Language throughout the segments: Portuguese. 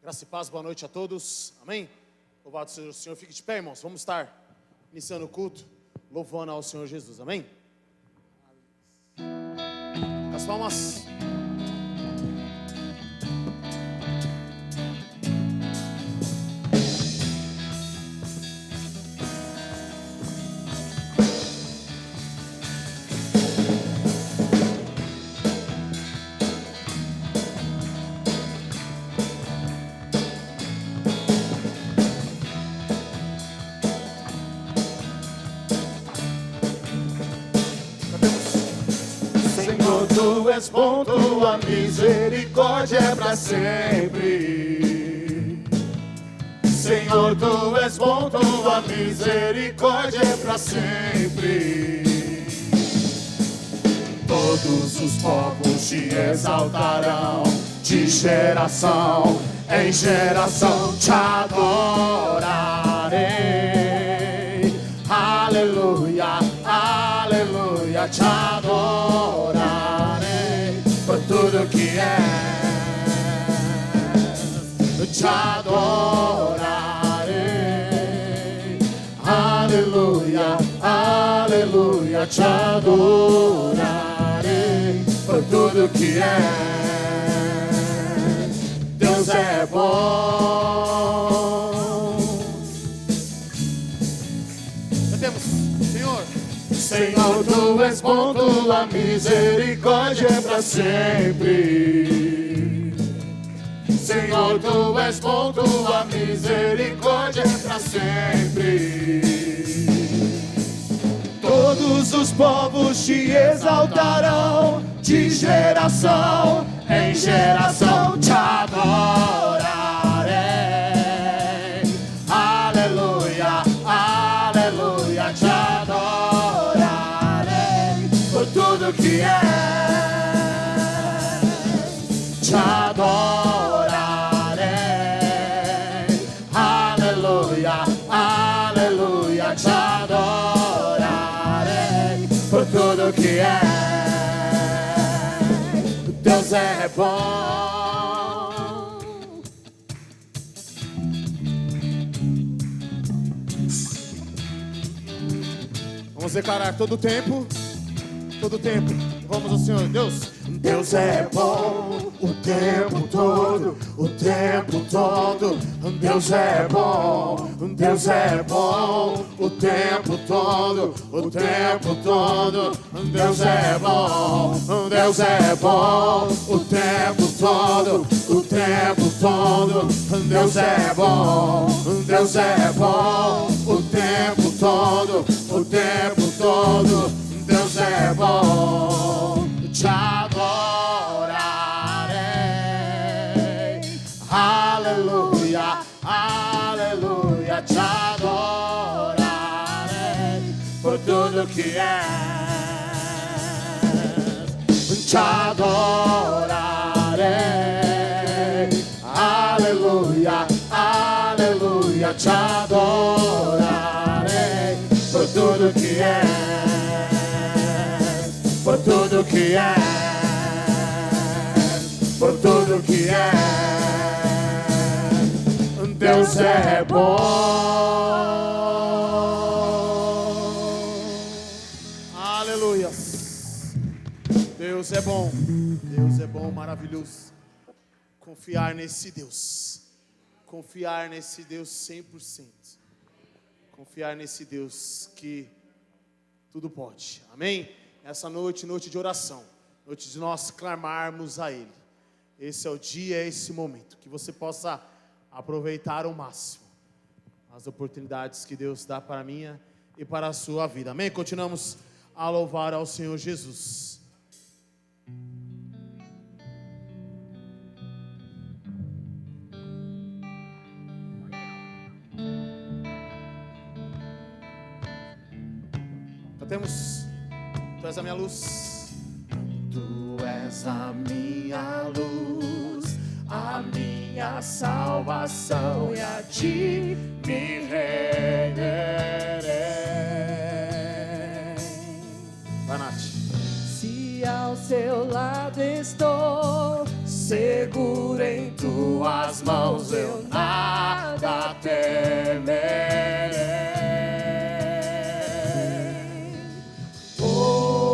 Graça e paz, boa noite a todos, amém? Louvado seja o Senhor, fique de pé, irmãos, vamos estar iniciando o culto, louvando ao Senhor Jesus, amém? Com as palmas. Tu és bom, tua misericórdia é para sempre. Senhor, tu és bom, tua misericórdia é para sempre. Todos os povos te exaltarão, de geração em geração te adorarei. Aleluia, aleluia, te adorarei. Por tudo que és, te adorarei. Aleluia, aleluia, te adorarei. Por tudo que és, Deus é bom. Cantemos, Senhor. Senhor, tu és bom, tua misericórdia é para sempre. Senhor, tu és bom, tua misericórdia é para sempre. Todos os povos te exaltarão, de geração em geração te adorarei. Aleluia, aleluia, te adorarei. Por tudo que és, te adorarei. Aleluia, aleluia, te adorarei. Por tudo que és, Deus é bom. Vamos declarar todo o tempo. Vamos ao Senhor, Deus. Deus é bom o tempo todo, o tempo todo. Deus é bom, Deus é bom o tempo todo, o tempo todo. Deus é bom, Deus é bom o tempo todo, o tempo todo. Deus é bom, Deus é bom o tempo todo, o tempo todo. Deus é bom, te adorarei. Aleluia, aleluia, te adorarei. Por tudo que és, te adorarei. Aleluia, aleluia, te adorarei. Por tudo que és, por tudo que és, por tudo que és, Deus é bom. Aleluia. Deus é bom, maravilhoso. Confiar nesse Deus 100%. Confiar nesse Deus que tudo pode, amém? Essa noite de oração, noite de nós clamarmos a Ele. Esse é o dia, é esse momento, que você possa aproveitar ao máximo as oportunidades que Deus dá para a minha e para a sua vida, amém? Continuamos a louvar ao Senhor Jesus. Cantemos, Tu és a minha luz. Tu és a minha luz, a minha salvação, e a ti me renderei. Vai, Nath. Se ao seu lado estou, seguro em tuas mãos, eu nada temerei. Oh,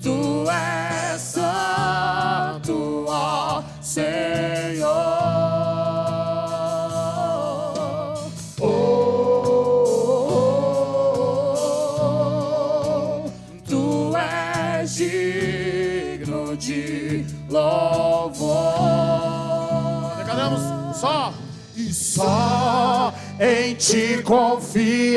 tu és santo, ó Senhor. Oh, tu és digno de louvor. Declaramos só. E só em ti confiarei,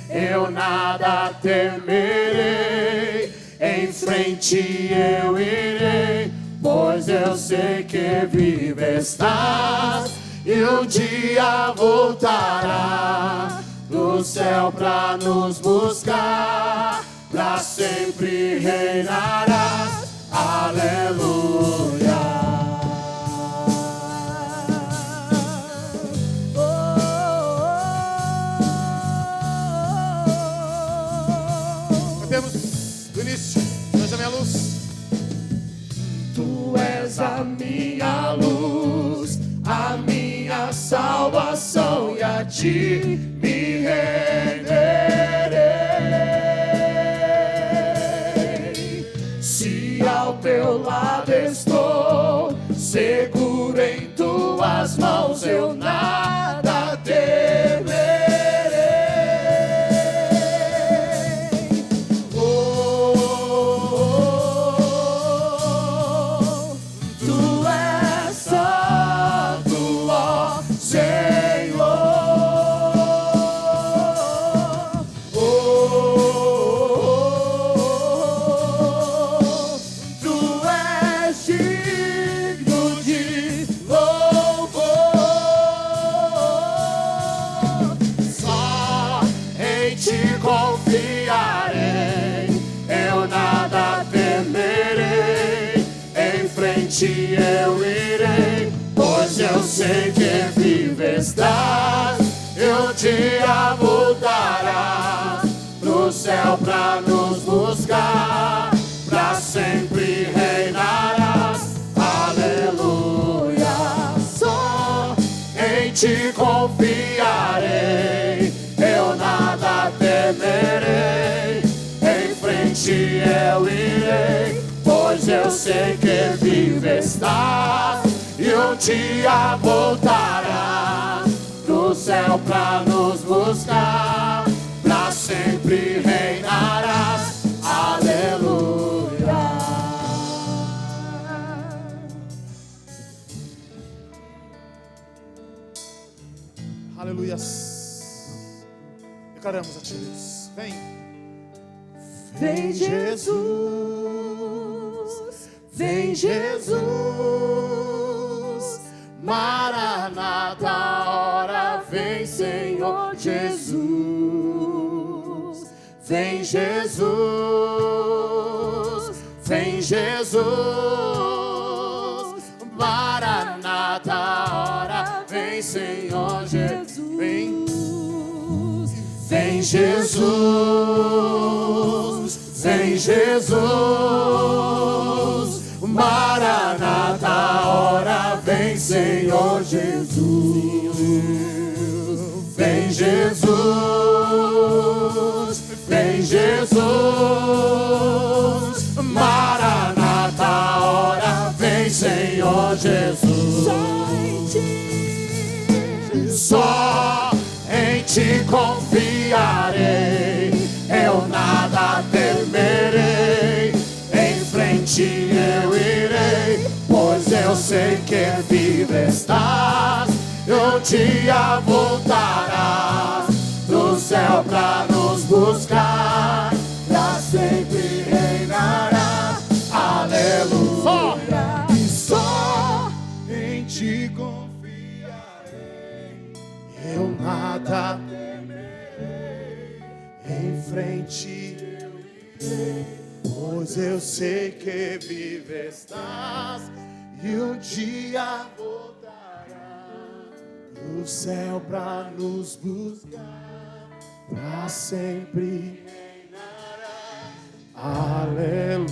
eu nada temerei. Em frente eu irei, pois eu sei que vivo estás, e um dia voltará do céu pra nos buscar, pra sempre reinarás. Aleluia. Do início, tu és a minha luz. Tu és a minha luz, a minha salvação, e a ti me renderei. Se ao teu lado estou, seguro em tuas mãos, eu nada temerei. Eu irei, pois eu sei que vivo estás, e um dia voltarás pro céu pra nos buscar, pra sempre reinarás. Aleluia. Só em ti confiarei, eu nada temerei. Em frente eu irei, pois eu sei que vivo estás, e um dia voltarás do céu pra nos buscar, pra sempre reinarás. Aleluia. Aleluias. Declaramos a ti, Deus. Vem. Vem, Jesus. Vem, Jesus. Maranata, hora vem, Senhor Jesus. Vem, Jesus. Vem, Jesus. Maranata, hora vem, Senhor Jesus. Vem. Vem, Jesus. Vem, Jesus. Maranata, hora vem, Senhor Jesus. Vem, Jesus. Vem, Jesus. Maranata, hora vem, Senhor Jesus. Só em ti confiarei, eu nada temerei. Em frente eu irei, pois eu sei que vivo estás, e um dia voltarás do céu pra nos buscar, pra sempre reinarás. Aleluia. E só em ti confiarei, eu nada temerei. Em frente, pois eu sei que vive estás e um dia voltará do céu pra nos buscar, pra sempre reinará. Aleluia.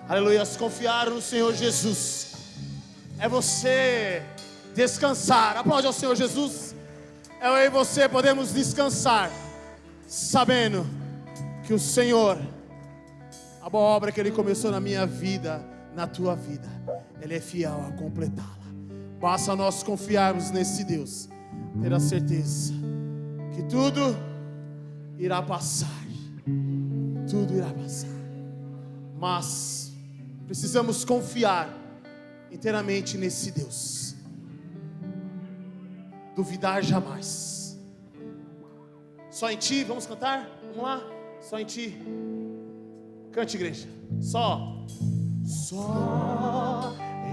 Aleluia. Se confiar no Senhor Jesus é você descansar. Aplaude ao Senhor Jesus. Eu e você podemos descansar, sabendo que o Senhor, a boa obra que Ele começou na minha vida, na tua vida, Ele é fiel a completá-la. Basta nós confiarmos nesse Deus, ter a certeza que tudo irá passar. Tudo irá passar. Mas precisamos confiar inteiramente nesse Deus. Duvidar jamais. Só em Ti, vamos cantar? Vamos lá? Só em Ti. Cante, igreja. Só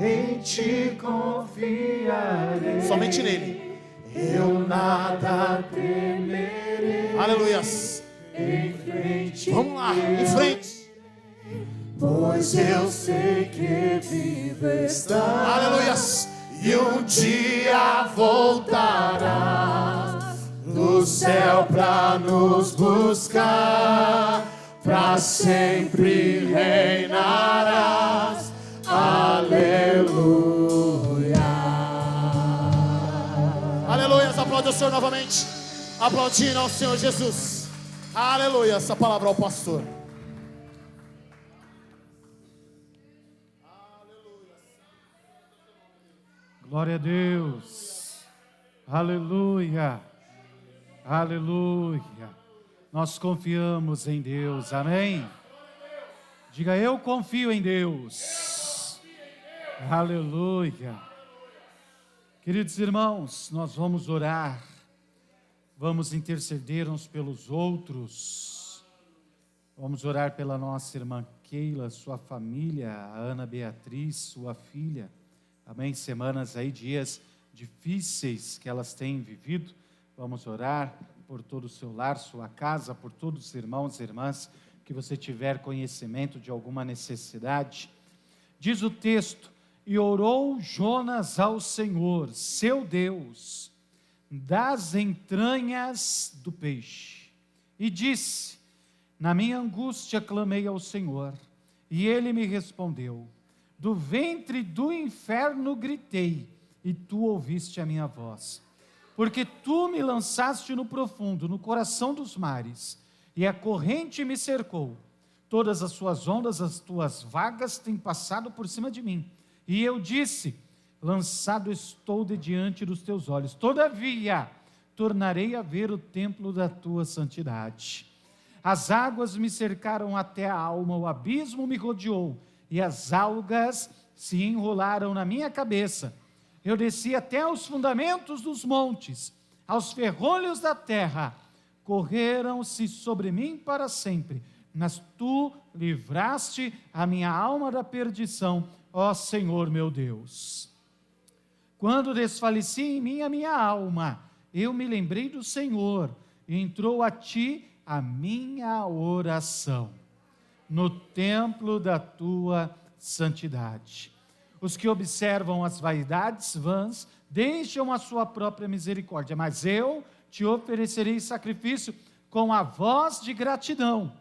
em Ti confiarei. Somente nele. Eu nada temerei. Aleluias. Em frente. Vamos lá, em frente. Pois eu sei que vive está. Aleluias. E um dia voltará do céu pra nos buscar, pra sempre reinarás. Aleluia. Aleluia. Aplaude o Senhor novamente. Aplaudindo ao Senhor Jesus. Aleluia. Essa palavra ao pastor. Glória a Deus, aleluia, aleluia, nós confiamos em Deus, amém? Diga, eu confio em Deus, aleluia. Queridos irmãos, nós vamos orar, vamos interceder uns pelos outros, vamos orar pela nossa irmã Keila, sua família, a Ana Beatriz, sua filha. Amém? Semanas aí, dias difíceis que elas têm vivido. Vamos orar por todo o seu lar, sua casa, por todos os irmãos e irmãs que você tiver conhecimento de alguma necessidade. Diz o texto: e orou Jonas ao Senhor, seu Deus, das entranhas do peixe, e disse: na minha angústia clamei ao Senhor, e Ele me respondeu. Do ventre do inferno gritei, e tu ouviste a minha voz. Porque tu me lançaste no profundo, no coração dos mares, e a corrente me cercou. Todas as suas ondas, as tuas vagas têm passado por cima de mim. E eu disse: lançado estou de diante dos teus olhos. Todavia, tornarei a ver o templo da tua santidade. As águas me cercaram até a alma, o abismo me rodeou, e as algas se enrolaram na minha cabeça. Eu desci até os fundamentos dos montes, aos ferrolhos da terra, correram-se sobre mim para sempre, mas tu livraste a minha alma da perdição, ó Senhor meu Deus. Quando desfaleci em mim a minha alma, eu me lembrei do Senhor, e entrou a ti a minha oração no templo da tua santidade. Os que observam as vaidades vãs deixam a sua própria misericórdia, mas eu te oferecerei sacrifício com a voz de gratidão.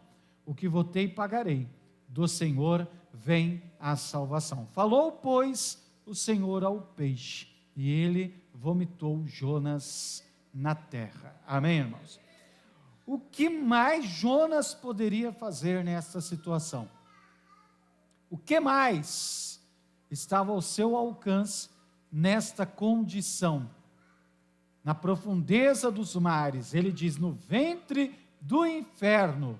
O que votei pagarei, do Senhor vem a salvação. Falou, pois, o Senhor ao peixe, e ele vomitou Jonas na terra. Amém, irmãos? O que mais Jonas poderia fazer nessa situação? O que mais estava ao seu alcance nesta condição? Na profundeza dos mares, ele diz, no ventre do inferno,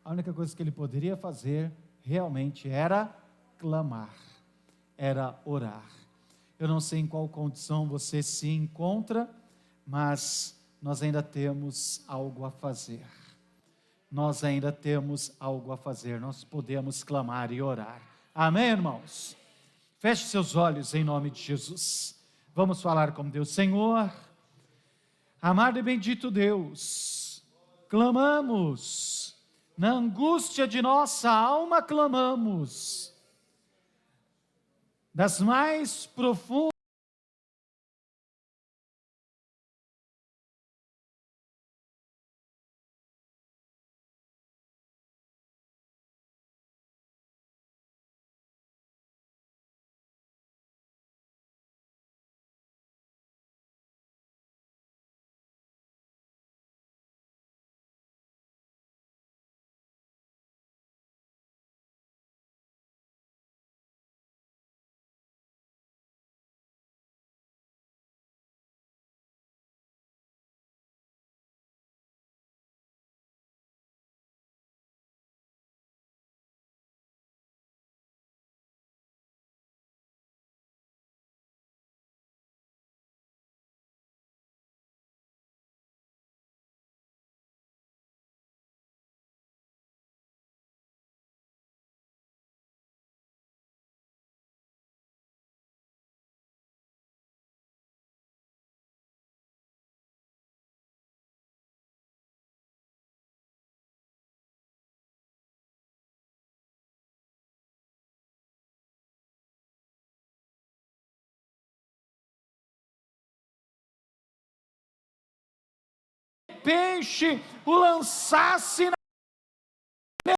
a única coisa que ele poderia fazer realmente era clamar, era orar. Eu não sei em qual condição você se encontra, mas nós ainda temos algo a fazer. Nós ainda temos algo a fazer. Nós podemos clamar e orar. Amém, irmãos? Feche seus olhos em nome de Jesus. Vamos falar com Deus. Senhor, Amado e bendito Deus, clamamos, na angústia de nossa alma clamamos, das mais profundas peixe o lançasse, nós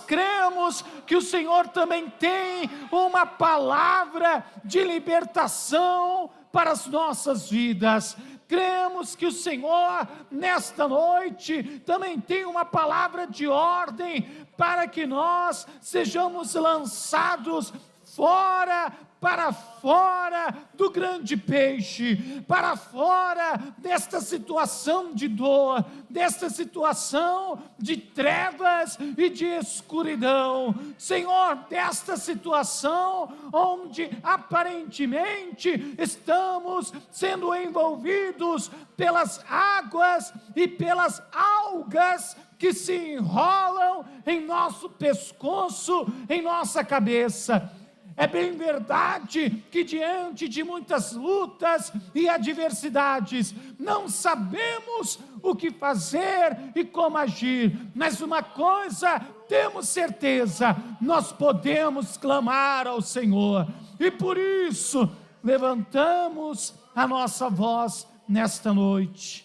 cremos que o Senhor também tem uma palavra de libertação para as nossas vidas. Cremos que o Senhor, nesta noite, também tem uma palavra de ordem para que nós sejamos lançados fora, para fora do grande peixe, para fora desta situação de dor, desta situação de trevas e de escuridão, Senhor, desta situação onde aparentemente estamos sendo envolvidos pelas águas e pelas algas que se enrolam em nosso pescoço, em nossa cabeça. É bem verdade que diante de muitas lutas e adversidades, não sabemos o que fazer e como agir, mas uma coisa temos certeza, nós podemos clamar ao Senhor, e por isso levantamos a nossa voz nesta noite,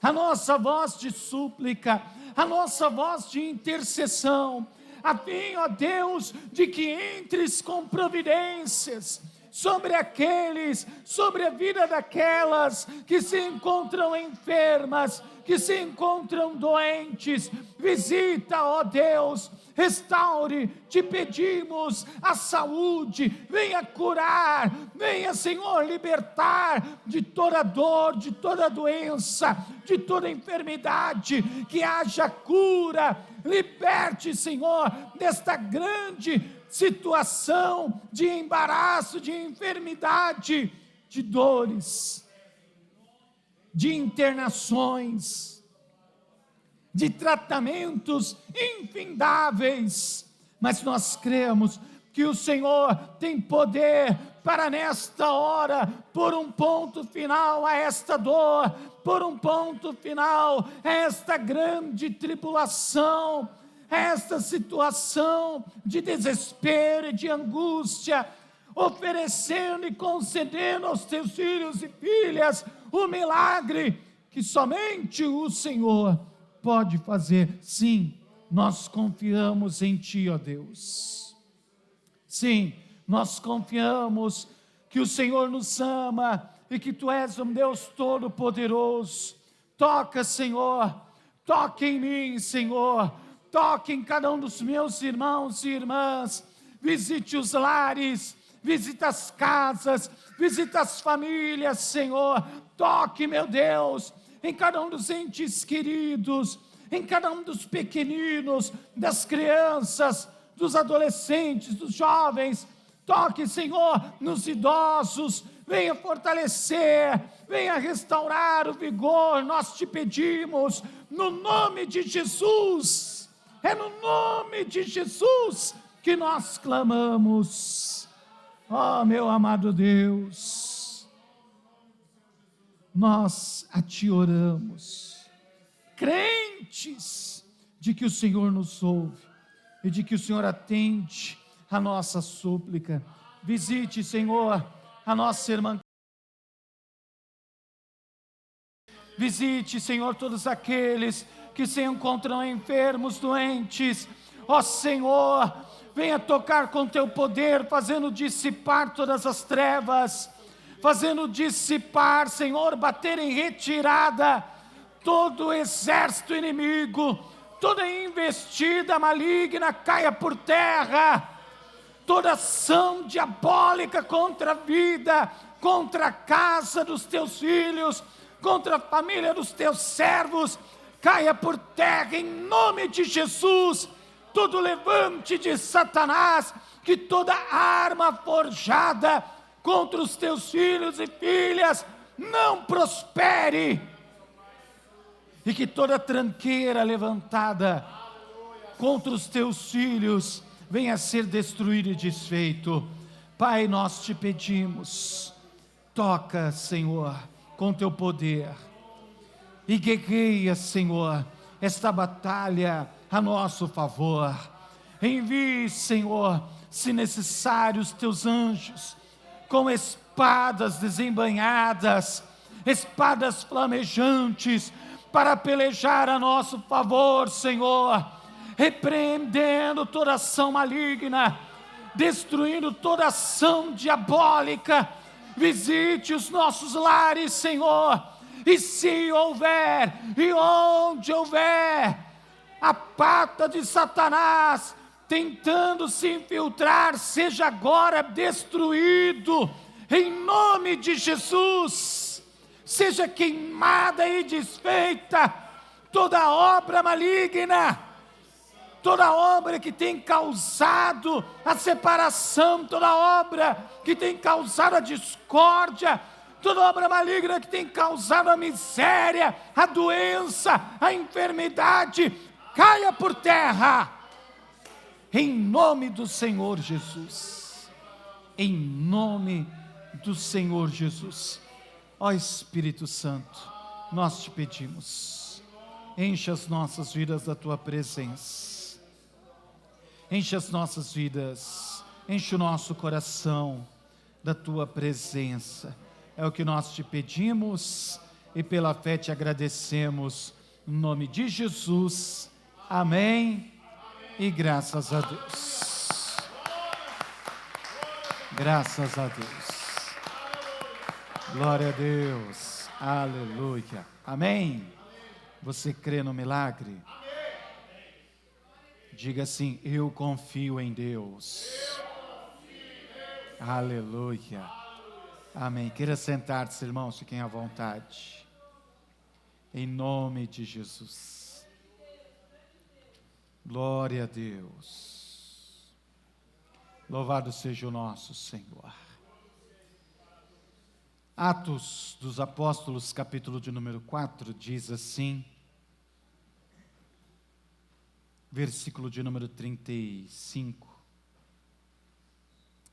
a nossa voz de súplica, a nossa voz de intercessão, a fim, ó Deus, de que entres com providências sobre aqueles, sobre a vida daquelas que se encontram enfermas, que se encontram doentes. Visita, ó Deus, restaure, te pedimos a saúde, venha curar, venha, Senhor, libertar de toda dor, de toda doença, de toda enfermidade, que haja cura, liberte, Senhor, desta grande situação de embaraço, de enfermidade, de dores, de internações, de tratamentos infindáveis, mas nós cremos que o Senhor tem poder para nesta hora, por um ponto final a esta dor, por um ponto final a esta grande tribulação, a esta situação de desespero e de angústia, oferecendo e concedendo aos teus filhos e filhas o milagre que somente o Senhor pode fazer. Sim, nós confiamos em Ti, ó Deus. Sim, nós confiamos que o Senhor nos ama e que Tu és um Deus todo-poderoso. Toca, Senhor, toque em mim, Senhor, toque em cada um dos meus irmãos e irmãs, visite os lares, visita as casas, visita as famílias, Senhor, toque, meu Deus, em cada um dos entes queridos, em cada um dos pequeninos, das crianças, dos adolescentes, dos jovens. Toque, Senhor, nos idosos, venha fortalecer, venha restaurar o vigor, nós te pedimos, no nome de Jesus, é no nome de Jesus que nós clamamos. Ó, meu amado Deus, nós a Ti oramos, crentes de que o Senhor nos ouve e de que o Senhor atende a nossa súplica. Visite, Senhor, a nossa irmã. Visite, Senhor, todos aqueles que se encontram enfermos, doentes. Ó Senhor, venha tocar com Teu poder, fazendo dissipar todas as trevas, fazendo dissipar, Senhor, bater em retirada todo o exército inimigo, toda investida maligna caia por terra, toda ação diabólica contra a vida, contra a casa dos Teus filhos, contra a família dos Teus servos, caia por terra em nome de Jesus. Todo levante de Satanás, que toda arma forjada contra os Teus filhos e filhas não prospere, e que toda tranqueira levantada contra os Teus filhos venha a ser destruído e desfeito. Pai, nós Te pedimos, toca, Senhor, com Teu poder, e guerreia, Senhor, esta batalha a nosso favor. Envie, Senhor, se necessário, os Teus anjos, com espadas desembainhadas, espadas flamejantes, para pelejar a nosso favor, Senhor, repreendendo toda ação maligna, destruindo toda ação diabólica. Visite os nossos lares, Senhor, e se houver, e onde houver, a pata de Satanás tentando se infiltrar, seja agora destruído, em nome de Jesus. Seja queimada e desfeita toda obra maligna, toda obra que tem causado a separação, toda obra que tem causado a discórdia, toda obra maligna que tem causado a miséria, a doença, a enfermidade, caia por terra, em nome do Senhor Jesus, em nome do Senhor Jesus. Ó Espírito Santo, nós Te pedimos, enche as nossas vidas da Tua presença, enche as nossas vidas, enche o nosso coração da Tua presença, é o que nós Te pedimos e pela fé Te agradecemos, no nome de Jesus, amém, e graças a Deus, graças a Deus. Glória a Deus, aleluia, amém. Você crê no milagre? Diga assim: eu confio em Deus. Aleluia, amém. Queira sentar-se, irmãos, fiquem à vontade, em nome de Jesus. Glória a Deus, louvado seja o nosso Senhor. Atos dos Apóstolos, capítulo de número 4, diz assim, versículo de número 35,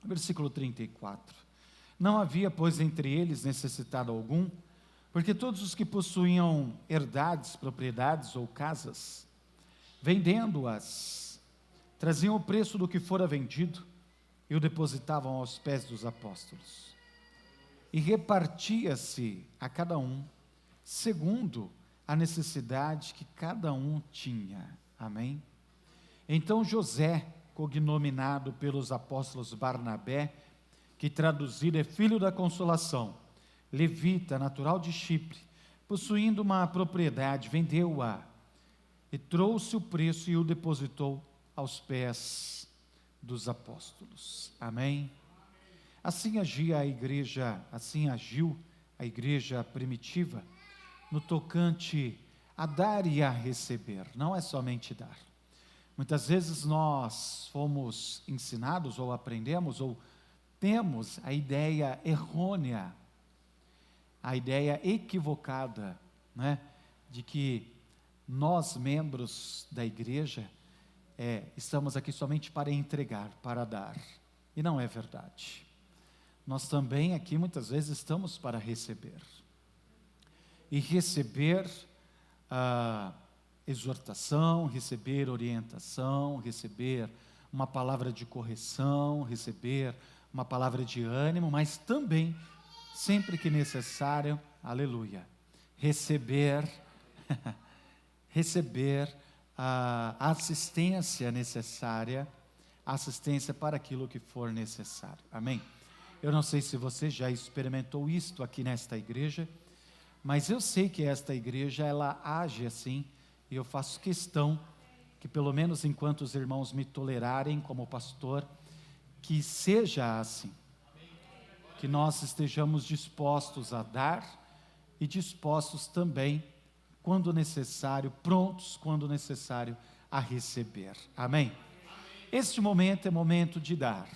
versículo 34. Não havia, pois, entre eles necessitado algum, porque todos os que possuíam herdades, propriedades ou casas, vendendo-as, traziam o preço do que fora vendido e o depositavam aos pés dos apóstolos. E repartia-se a cada um, segundo a necessidade que cada um tinha. Amém? Então José, cognominado pelos apóstolos Barnabé, que traduzido é filho da consolação, levita, natural de Chipre, possuindo uma propriedade, vendeu-a, e trouxe o preço e o depositou aos pés dos apóstolos. Amém? Assim agiu a igreja primitiva, no tocante a dar e a receber, não é somente dar. Muitas vezes nós fomos ensinados, ou aprendemos, ou temos a ideia errônea, a ideia equivocada, né, de que nós, membros da igreja, estamos aqui somente para entregar, para dar, e não é verdade. Nós também aqui muitas vezes estamos para receber. e receber exortação, receber orientação, receber uma palavra de correção, receber uma palavra de ânimo, mas também, sempre que necessário, aleluia, receber a assistência necessária, assistência para aquilo que for necessário. Amém? Eu não sei se você já experimentou isto aqui nesta igreja, mas eu sei que esta igreja, ela age assim, e eu faço questão que, pelo menos enquanto os irmãos me tolerarem como pastor, que seja assim, que nós estejamos dispostos a dar e dispostos também, quando necessário, prontos quando necessário a receber. Amém? Este momento é momento de dar.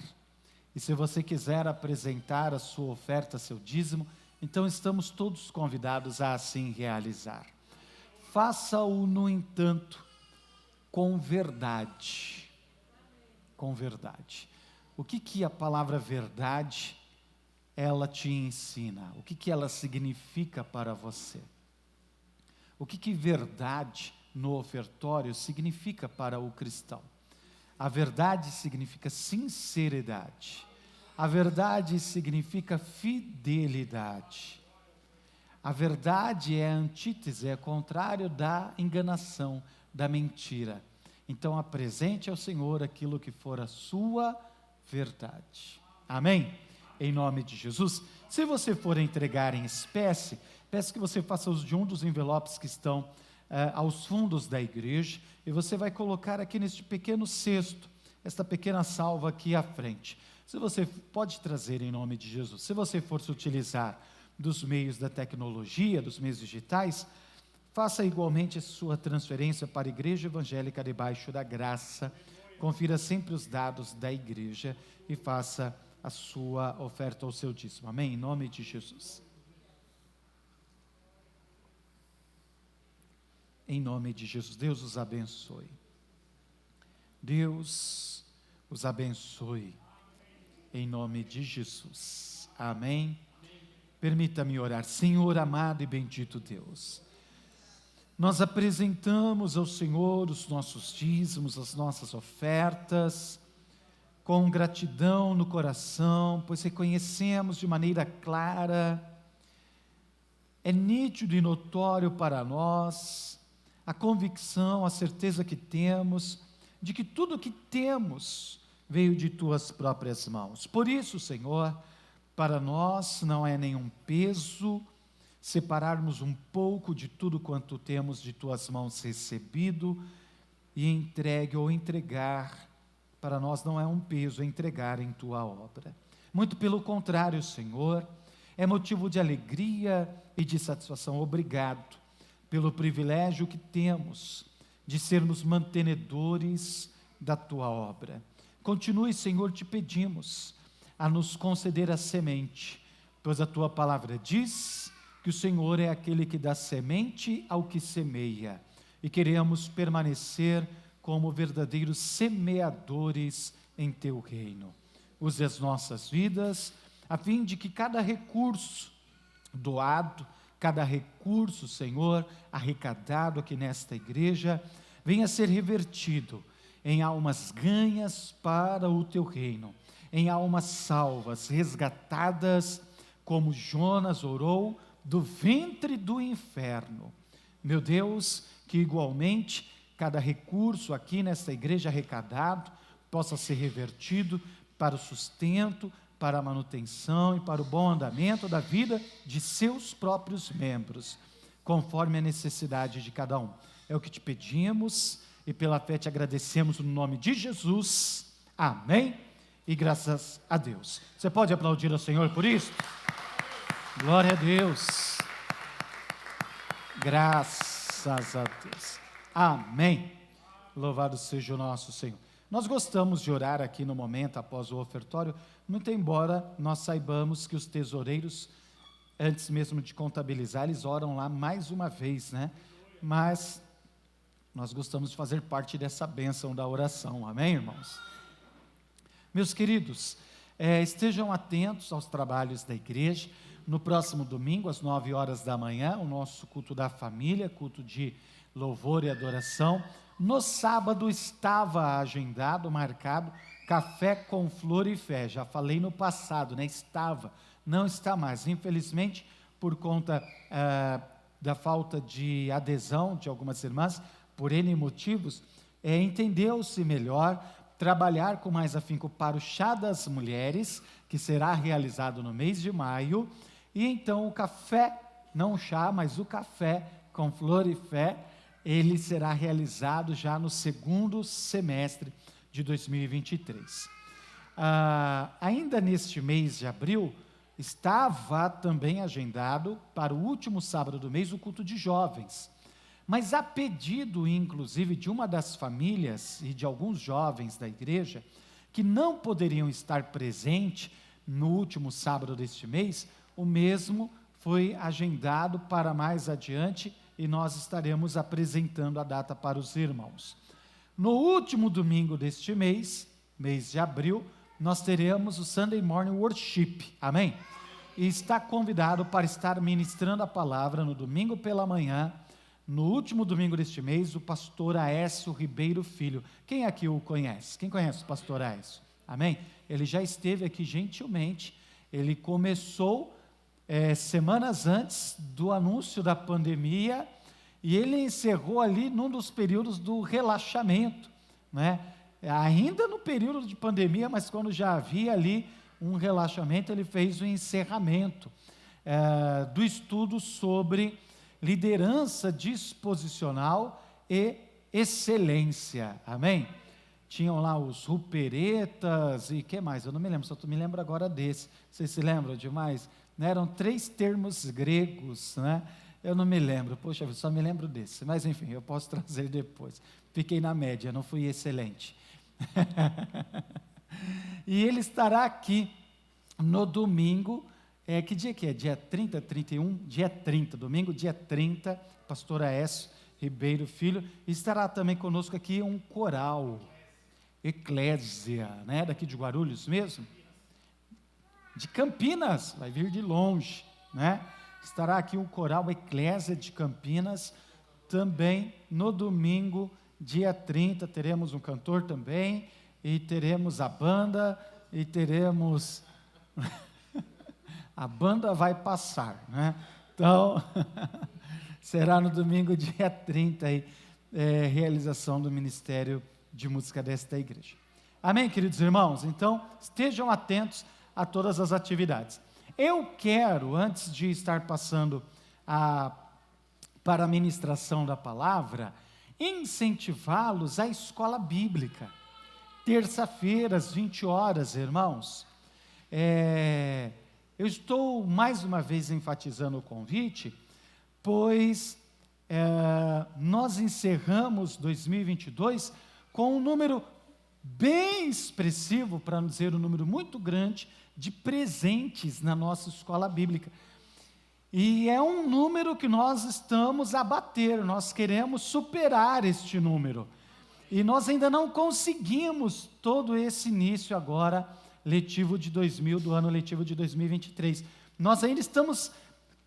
E se você quiser apresentar a sua oferta, seu dízimo, então estamos todos convidados a assim realizar. Faça-o, no entanto, com verdade. Com verdade. O que a palavra verdade, ela te ensina? O que ela significa para você? O que verdade no ofertório significa para o cristão? A verdade significa sinceridade. A verdade significa fidelidade. A verdade é a antítese, é contrário da enganação, da mentira. Então apresente ao Senhor aquilo que for a sua verdade. Amém? Em nome de Jesus. Se você for entregar em espécie, peço que você faça uso de um dos envelopes que estão aos fundos da igreja, e você vai colocar aqui neste pequeno cesto, esta pequena salva aqui à frente. Se você pode trazer em nome de Jesus, se você for se utilizar dos meios da tecnologia, dos meios digitais, faça igualmente a sua transferência para a Igreja Evangélica Debaixo da Graça, confira sempre os dados da igreja e faça a sua oferta ou seu dízimo. Amém? Em nome de Jesus. Em nome de Jesus, Deus os abençoe. Deus os abençoe. Em nome de Jesus. Amém. Permita-me orar. Senhor amado e bendito Deus, nós apresentamos ao Senhor os nossos dízimos, as nossas ofertas, com gratidão no coração, pois reconhecemos de maneira clara, é nítido e notório para nós, a convicção, a certeza que temos, de que tudo o que temos veio de Tuas próprias mãos. Por isso, Senhor, para nós não é nenhum peso separarmos um pouco de tudo quanto temos de Tuas mãos recebido e entregue ou entregar. Para nós não é um peso entregar em Tua obra. Muito pelo contrário, Senhor, é motivo de alegria e de satisfação. Obrigado pelo privilégio que temos de sermos mantenedores da Tua obra. Continue, Senhor, te pedimos a nos conceder a semente, pois a Tua palavra diz que o Senhor é aquele que dá semente ao que semeia, e queremos permanecer como verdadeiros semeadores em Teu reino. Use as nossas vidas, a fim de que cada recurso doado, cada recurso, Senhor, arrecadado aqui nesta igreja, venha a ser revertido em almas ganhas para o Teu reino, em almas salvas, resgatadas, como Jonas orou, do ventre do inferno. Meu Deus, que igualmente cada recurso aqui nesta igreja arrecadado possa ser revertido para o sustento, para a manutenção e para o bom andamento da vida de seus próprios membros, conforme a necessidade de cada um. É o que te pedimos e pela fé te agradecemos no nome de Jesus. Amém? E graças a Deus. Você pode aplaudir ao Senhor por isso? Glória a Deus. Graças a Deus. Amém. Louvado seja o nosso Senhor. Nós gostamos de orar aqui no momento após o ofertório, muito embora nós saibamos que os tesoureiros, antes mesmo de contabilizar, eles oram lá mais uma vez, né? Mas nós gostamos de fazer parte dessa bênção da oração, amém, irmãos? Meus queridos, estejam atentos aos trabalhos da igreja. no próximo domingo, às 9 horas da manhã, o nosso culto da família, culto de louvor e adoração. No sábado estava agendado, marcado, café com flor e fé. Já falei no passado, né? Estava, não está mais. Infelizmente, por conta da falta de adesão de algumas irmãs, por N motivos, entendeu-se melhor trabalhar com mais afinco para o Chá das Mulheres, que será realizado no mês de maio, e então o café, não o chá, mas o café com flor e fé, ele será realizado já no segundo semestre de 2023. Ainda neste mês de abril, estava também agendado para o último sábado do mês o culto de jovens, mas a pedido, inclusive, de uma das famílias e de alguns jovens da igreja, que não poderiam estar presentes no último sábado deste mês, o mesmo foi agendado para mais adiante e nós estaremos apresentando a data para os irmãos. No último domingo deste mês, mês de abril, nós teremos o Sunday Morning Worship, amém? E está convidado para estar ministrando a palavra no domingo pela manhã, no último domingo deste mês, o pastor Aécio Ribeiro Filho. Quem aqui o conhece? Quem conhece o pastor Aécio? Amém? Ele já esteve aqui gentilmente, ele começou semanas antes do anúncio da pandemia, e ele encerrou ali num dos períodos do relaxamento, né? Ainda no período de pandemia, mas quando já havia ali um relaxamento, ele fez o encerramento do estudo sobre liderança disposicional e excelência, amém? Tinham lá os ruperetas e que mais? Eu não me lembro, só me lembro agora desse. Vocês se lembram de mais? Eram 3 termos gregos, né? Eu não me lembro, poxa, eu só me lembro desse, mas enfim, eu posso trazer depois. Fiquei na média, não fui excelente. E ele estará aqui no domingo, que dia que é? Dia 30, 31? Dia 30, domingo, dia 30, pastor Aécio Ribeiro Filho, estará também conosco aqui um coral, Eclésia, né? Daqui de Guarulhos mesmo, de Campinas, vai vir de longe, né? Estará aqui o coral Eclésia de Campinas, também no domingo, dia 30, teremos um cantor também, e teremos a banda, e teremos... a banda vai passar, né? Então, será no domingo, dia 30, aí, realização do Ministério de Música desta igreja. Amém, queridos irmãos? Então, estejam atentos a todas as atividades. Eu quero, antes de estar passando para a ministração da palavra, incentivá-los à escola bíblica. Terça-feira, às 20 horas, irmãos. Eu estou, mais uma vez, enfatizando o convite, pois nós encerramos 2022 com um número bem expressivo, para não dizer um número muito grande, de presentes na nossa escola bíblica. E é um número que nós estamos a bater, nós queremos superar este número. E nós ainda não conseguimos todo esse início agora, do ano letivo de 2023. Nós ainda estamos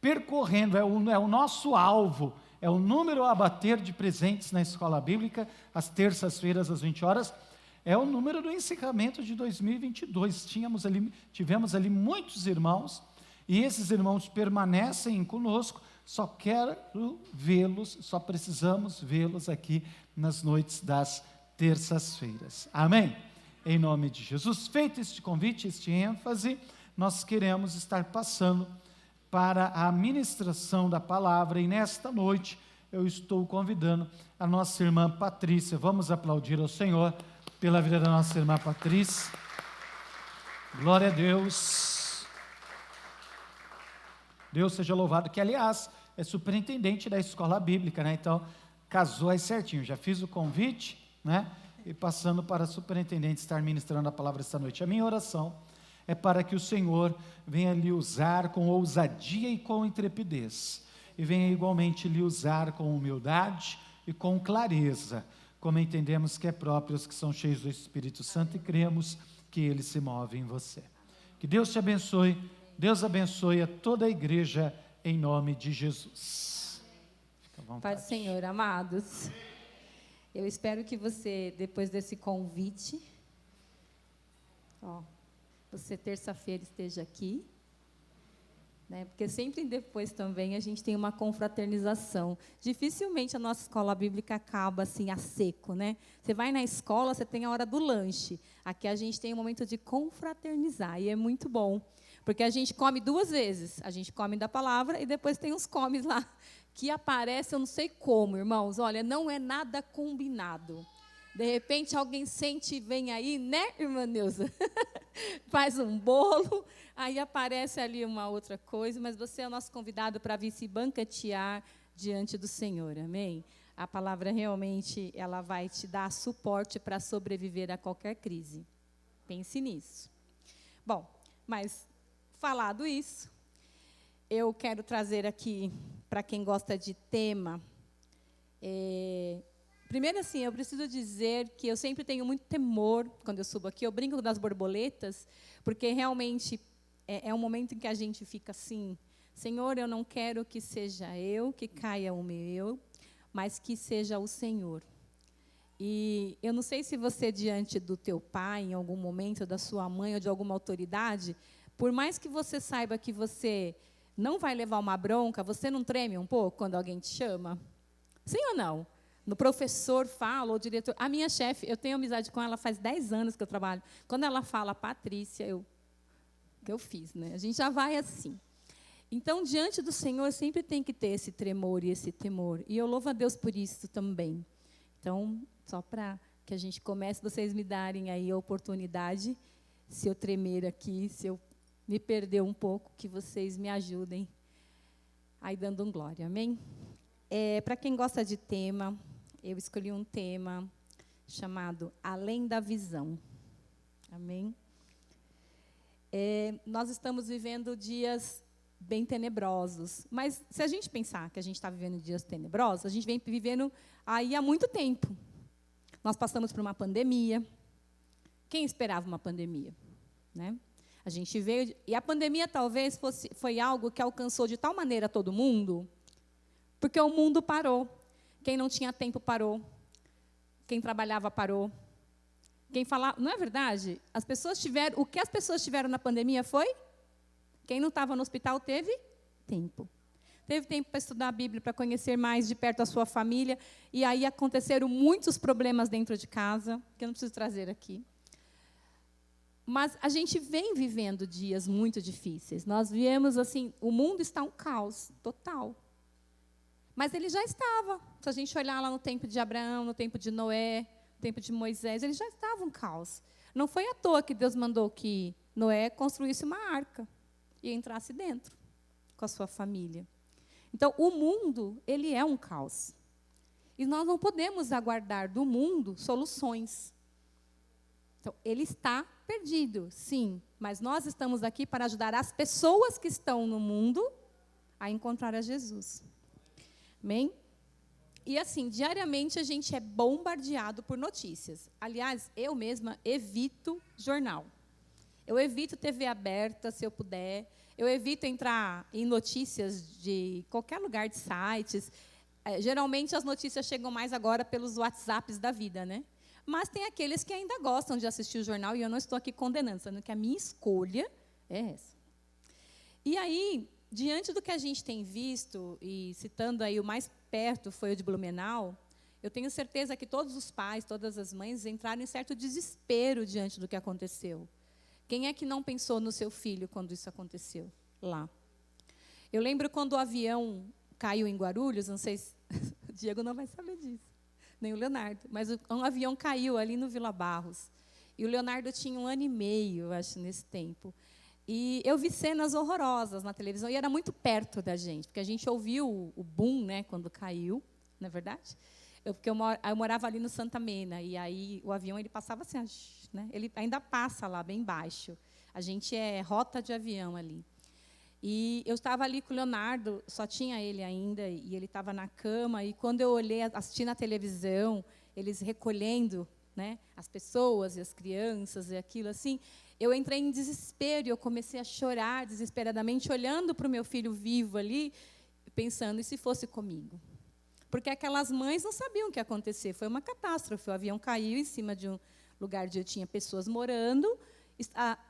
percorrendo, é o nosso alvo, é o número a bater de presentes na escola bíblica, às terças-feiras, às 20 horas, é o número do encerramento de 2022. Tivemos ali muitos irmãos, e esses irmãos permanecem conosco, só quero vê-los, só precisamos vê-los aqui nas noites das terças-feiras. Amém? Em nome de Jesus, feito este convite, este ênfase, nós queremos estar passando para a ministração da palavra, e nesta noite eu estou convidando a nossa irmã Patrícia. Vamos aplaudir ao Senhor pela vida da nossa irmã Patrícia. Glória a Deus. Deus seja louvado, que aliás é superintendente da escola bíblica, né? Então casou aí certinho, já fiz o convite, né? E passando para a superintendente estar ministrando a palavra esta noite. A minha oração é para que o Senhor venha lhe usar com ousadia e com intrepidez, e venha igualmente lhe usar com humildade e com clareza, como entendemos que é próprio os que são cheios do Espírito Santo, e cremos que Ele se move em você. Que Deus te abençoe, Deus abençoe a toda a igreja em nome de Jesus. Fica à vontade. Paz do Senhor, amados. Eu espero que você, depois desse convite, você terça-feira esteja aqui, né? Porque sempre depois também a gente tem uma confraternização. Dificilmente a nossa escola bíblica acaba assim a seco, né? Você vai na escola, você tem a hora do lanche. Aqui a gente tem um momento de confraternizar e é muito bom, porque a gente come 2 vezes. A gente come da palavra e depois tem uns comes lá que aparecem, eu não sei como, irmãos. Olha, não é nada combinado. De repente alguém sente e vem aí, né, irmã Neuza? Faz um bolo, aí aparece ali uma outra coisa, mas você é o nosso convidado para vir se banquetear diante do Senhor, amém? A palavra realmente, ela vai te dar suporte para sobreviver a qualquer crise. Pense nisso. Bom, mas falado isso, eu quero trazer aqui, para quem gosta de tema, primeiro, assim, eu preciso dizer que eu sempre tenho muito temor quando eu subo aqui. Eu brinco das borboletas, porque realmente é um momento em que a gente fica assim, Senhor, eu não quero que seja eu, que caia o meu, mas que seja o Senhor. E eu não sei se você, diante do teu pai, em algum momento, da sua mãe ou de alguma autoridade, por mais que você saiba que você não vai levar uma bronca, você não treme um pouco quando alguém te chama? Sim ou não? No professor fala, ou diretor. A minha chefe, eu tenho amizade com ela faz 10 anos que eu trabalho. Quando ela fala Patrícia, que eu fiz, né? A gente já vai assim. Então, diante do Senhor, sempre tem que ter esse tremor e esse temor. E eu louvo a Deus por isso também. Então, só para que a gente comece, vocês me darem aí a oportunidade, se eu tremer aqui, se eu me perder um pouco, que vocês me ajudem aí dando glória, amém? Para quem gosta de tema, eu escolhi um tema chamado Além da Visão, amém? Nós estamos vivendo dias bem tenebrosos, mas se a gente pensar que a gente está vivendo dias tenebrosos, a gente vem vivendo aí há muito tempo. Nós passamos por uma pandemia. Quem esperava uma pandemia, né? A gente veio, e a pandemia talvez foi algo que alcançou de tal maneira todo mundo, porque o mundo parou. Quem não tinha tempo parou. Quem trabalhava parou. Quem falava, não é verdade? O que as pessoas tiveram na pandemia foi? Quem não estava no hospital teve tempo. Teve tempo para estudar a Bíblia, para conhecer mais de perto a sua família, e aí aconteceram muitos problemas dentro de casa, que eu não preciso trazer aqui. Mas a gente vem vivendo dias muito difíceis. Nós viemos assim, o mundo está um caos total. Mas ele já estava. Se a gente olhar lá no tempo de Abraão, no tempo de Noé, no tempo de Moisés, ele já estava um caos. Não foi à toa que Deus mandou que Noé construísse uma arca e entrasse dentro com a sua família. Então, o mundo, ele é um caos. E nós não podemos aguardar do mundo soluções. Então, ele está perdido, sim, mas nós estamos aqui para ajudar as pessoas que estão no mundo a encontrar a Jesus. Amém? E assim, diariamente a gente é bombardeado por notícias. Aliás, eu mesma evito jornal. Eu evito TV aberta, se eu puder. Eu evito entrar em notícias de qualquer lugar de sites. Geralmente as notícias chegam mais agora pelos WhatsApps da vida, né? Mas tem aqueles que ainda gostam de assistir o jornal, e eu não estou aqui condenando, sendo que a minha escolha é essa. E aí, diante do que a gente tem visto, e citando aí o mais perto foi o de Blumenau, eu tenho certeza que todos os pais, todas as mães entraram em certo desespero diante do que aconteceu. Quem é que não pensou no seu filho quando isso aconteceu lá? Eu lembro quando o avião caiu em Guarulhos, não sei se o Diego não vai saber disso, nem o Leonardo, mas um avião caiu ali no Vila Barros. E o Leonardo tinha 1 ano e meio, eu acho, nesse tempo. E eu vi cenas horrorosas na televisão, e era muito perto da gente, porque a gente ouviu o boom, né, quando caiu, não é verdade? Porque eu morava ali no Santa Mena, e aí o avião ele passava assim, né? Ele ainda passa lá, bem baixo. A gente é rota de avião ali. E eu estava ali com o Leonardo, só tinha ele ainda, e ele estava na cama, e quando eu olhei, assisti na televisão, eles recolhendo, né, as pessoas e as crianças e aquilo assim, eu entrei em desespero, eu comecei a chorar desesperadamente, olhando para o meu filho vivo ali, pensando, e se fosse comigo? Porque aquelas mães não sabiam o que ia acontecer, foi uma catástrofe, o avião caiu em cima de um lugar onde tinha pessoas morando,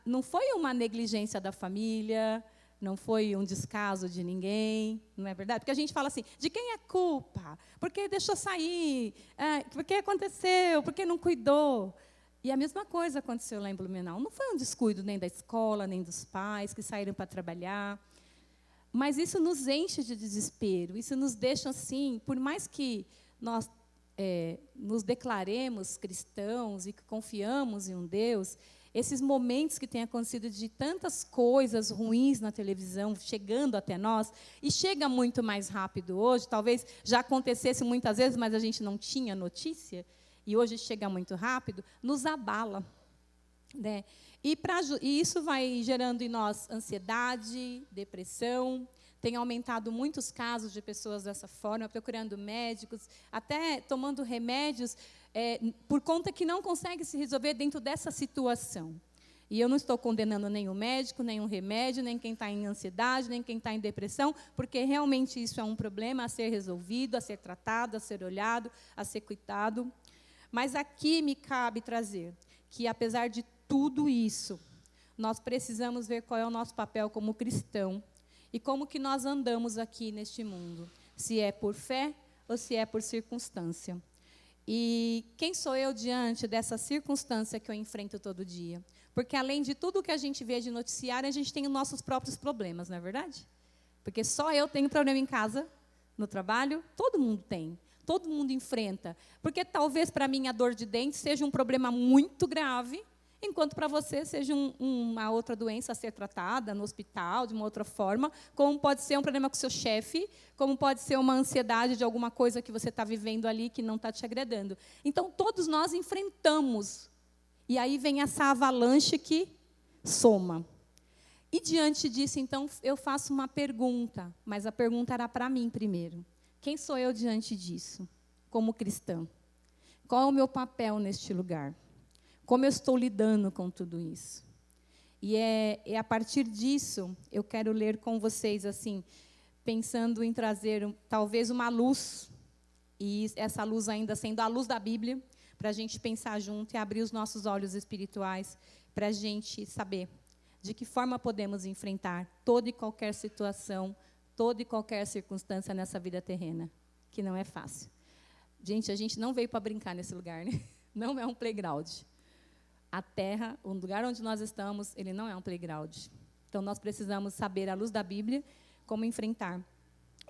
não foi uma negligência da família, não foi um descaso de ninguém, não é verdade? Porque a gente fala assim, de quem é a culpa? Por que deixou sair? Por que aconteceu? Por que não cuidou? E a mesma coisa aconteceu lá em Blumenau. Não foi um descuido nem da escola, nem dos pais que saíram para trabalhar. Mas isso nos enche de desespero. Isso nos deixa assim, por mais que nós nos declaremos cristãos e que confiamos em um Deus, esses momentos que têm acontecido de tantas coisas ruins na televisão chegando até nós, e chega muito mais rápido hoje, talvez já acontecesse muitas vezes, mas a gente não tinha notícia, e hoje chega muito rápido, nos abala. Né? E isso vai gerando em nós ansiedade, depressão. Tem aumentado muitos casos de pessoas dessa forma, procurando médicos, até tomando remédios, por conta que não consegue se resolver dentro dessa situação. E eu não estou condenando nenhum médico, nenhum remédio, nem quem está em ansiedade, nem quem está em depressão, porque realmente isso é um problema a ser resolvido, a ser tratado, a ser olhado, a ser cuidado. Mas aqui me cabe trazer que, apesar de tudo isso, nós precisamos ver qual é o nosso papel como cristão e como que nós andamos aqui neste mundo, se é por fé ou se é por circunstância. E quem sou eu diante dessa circunstância que eu enfrento todo dia? Porque, além de tudo que a gente vê de noticiário, a gente tem os nossos próprios problemas, não é verdade? Porque só eu tenho problema em casa, no trabalho, todo mundo tem. Todo mundo enfrenta. Porque talvez para mim a dor de dente seja um problema muito grave, enquanto para você seja uma outra doença a ser tratada no hospital, de uma outra forma, como pode ser um problema com o seu chefe, como pode ser uma ansiedade de alguma coisa que você está vivendo ali que não está te agradando. Então, todos nós enfrentamos. E aí vem essa avalanche que soma. E, diante disso, então, eu faço uma pergunta, mas a pergunta era para mim primeiro. Quem sou eu diante disso, como cristã? Qual é o meu papel neste lugar? Como eu estou lidando com tudo isso? E é a partir disso, eu quero ler com vocês, assim, pensando em trazer talvez uma luz, e essa luz ainda sendo a luz da Bíblia, para a gente pensar junto e abrir os nossos olhos espirituais, para a gente saber de que forma podemos enfrentar toda e qualquer situação, toda e qualquer circunstância nessa vida terrena, que não é fácil. Gente, a gente não veio para brincar nesse lugar, né? Não é um playground. A terra, o lugar onde nós estamos, ele não é um playground. Então, nós precisamos saber, à luz da Bíblia, como enfrentar.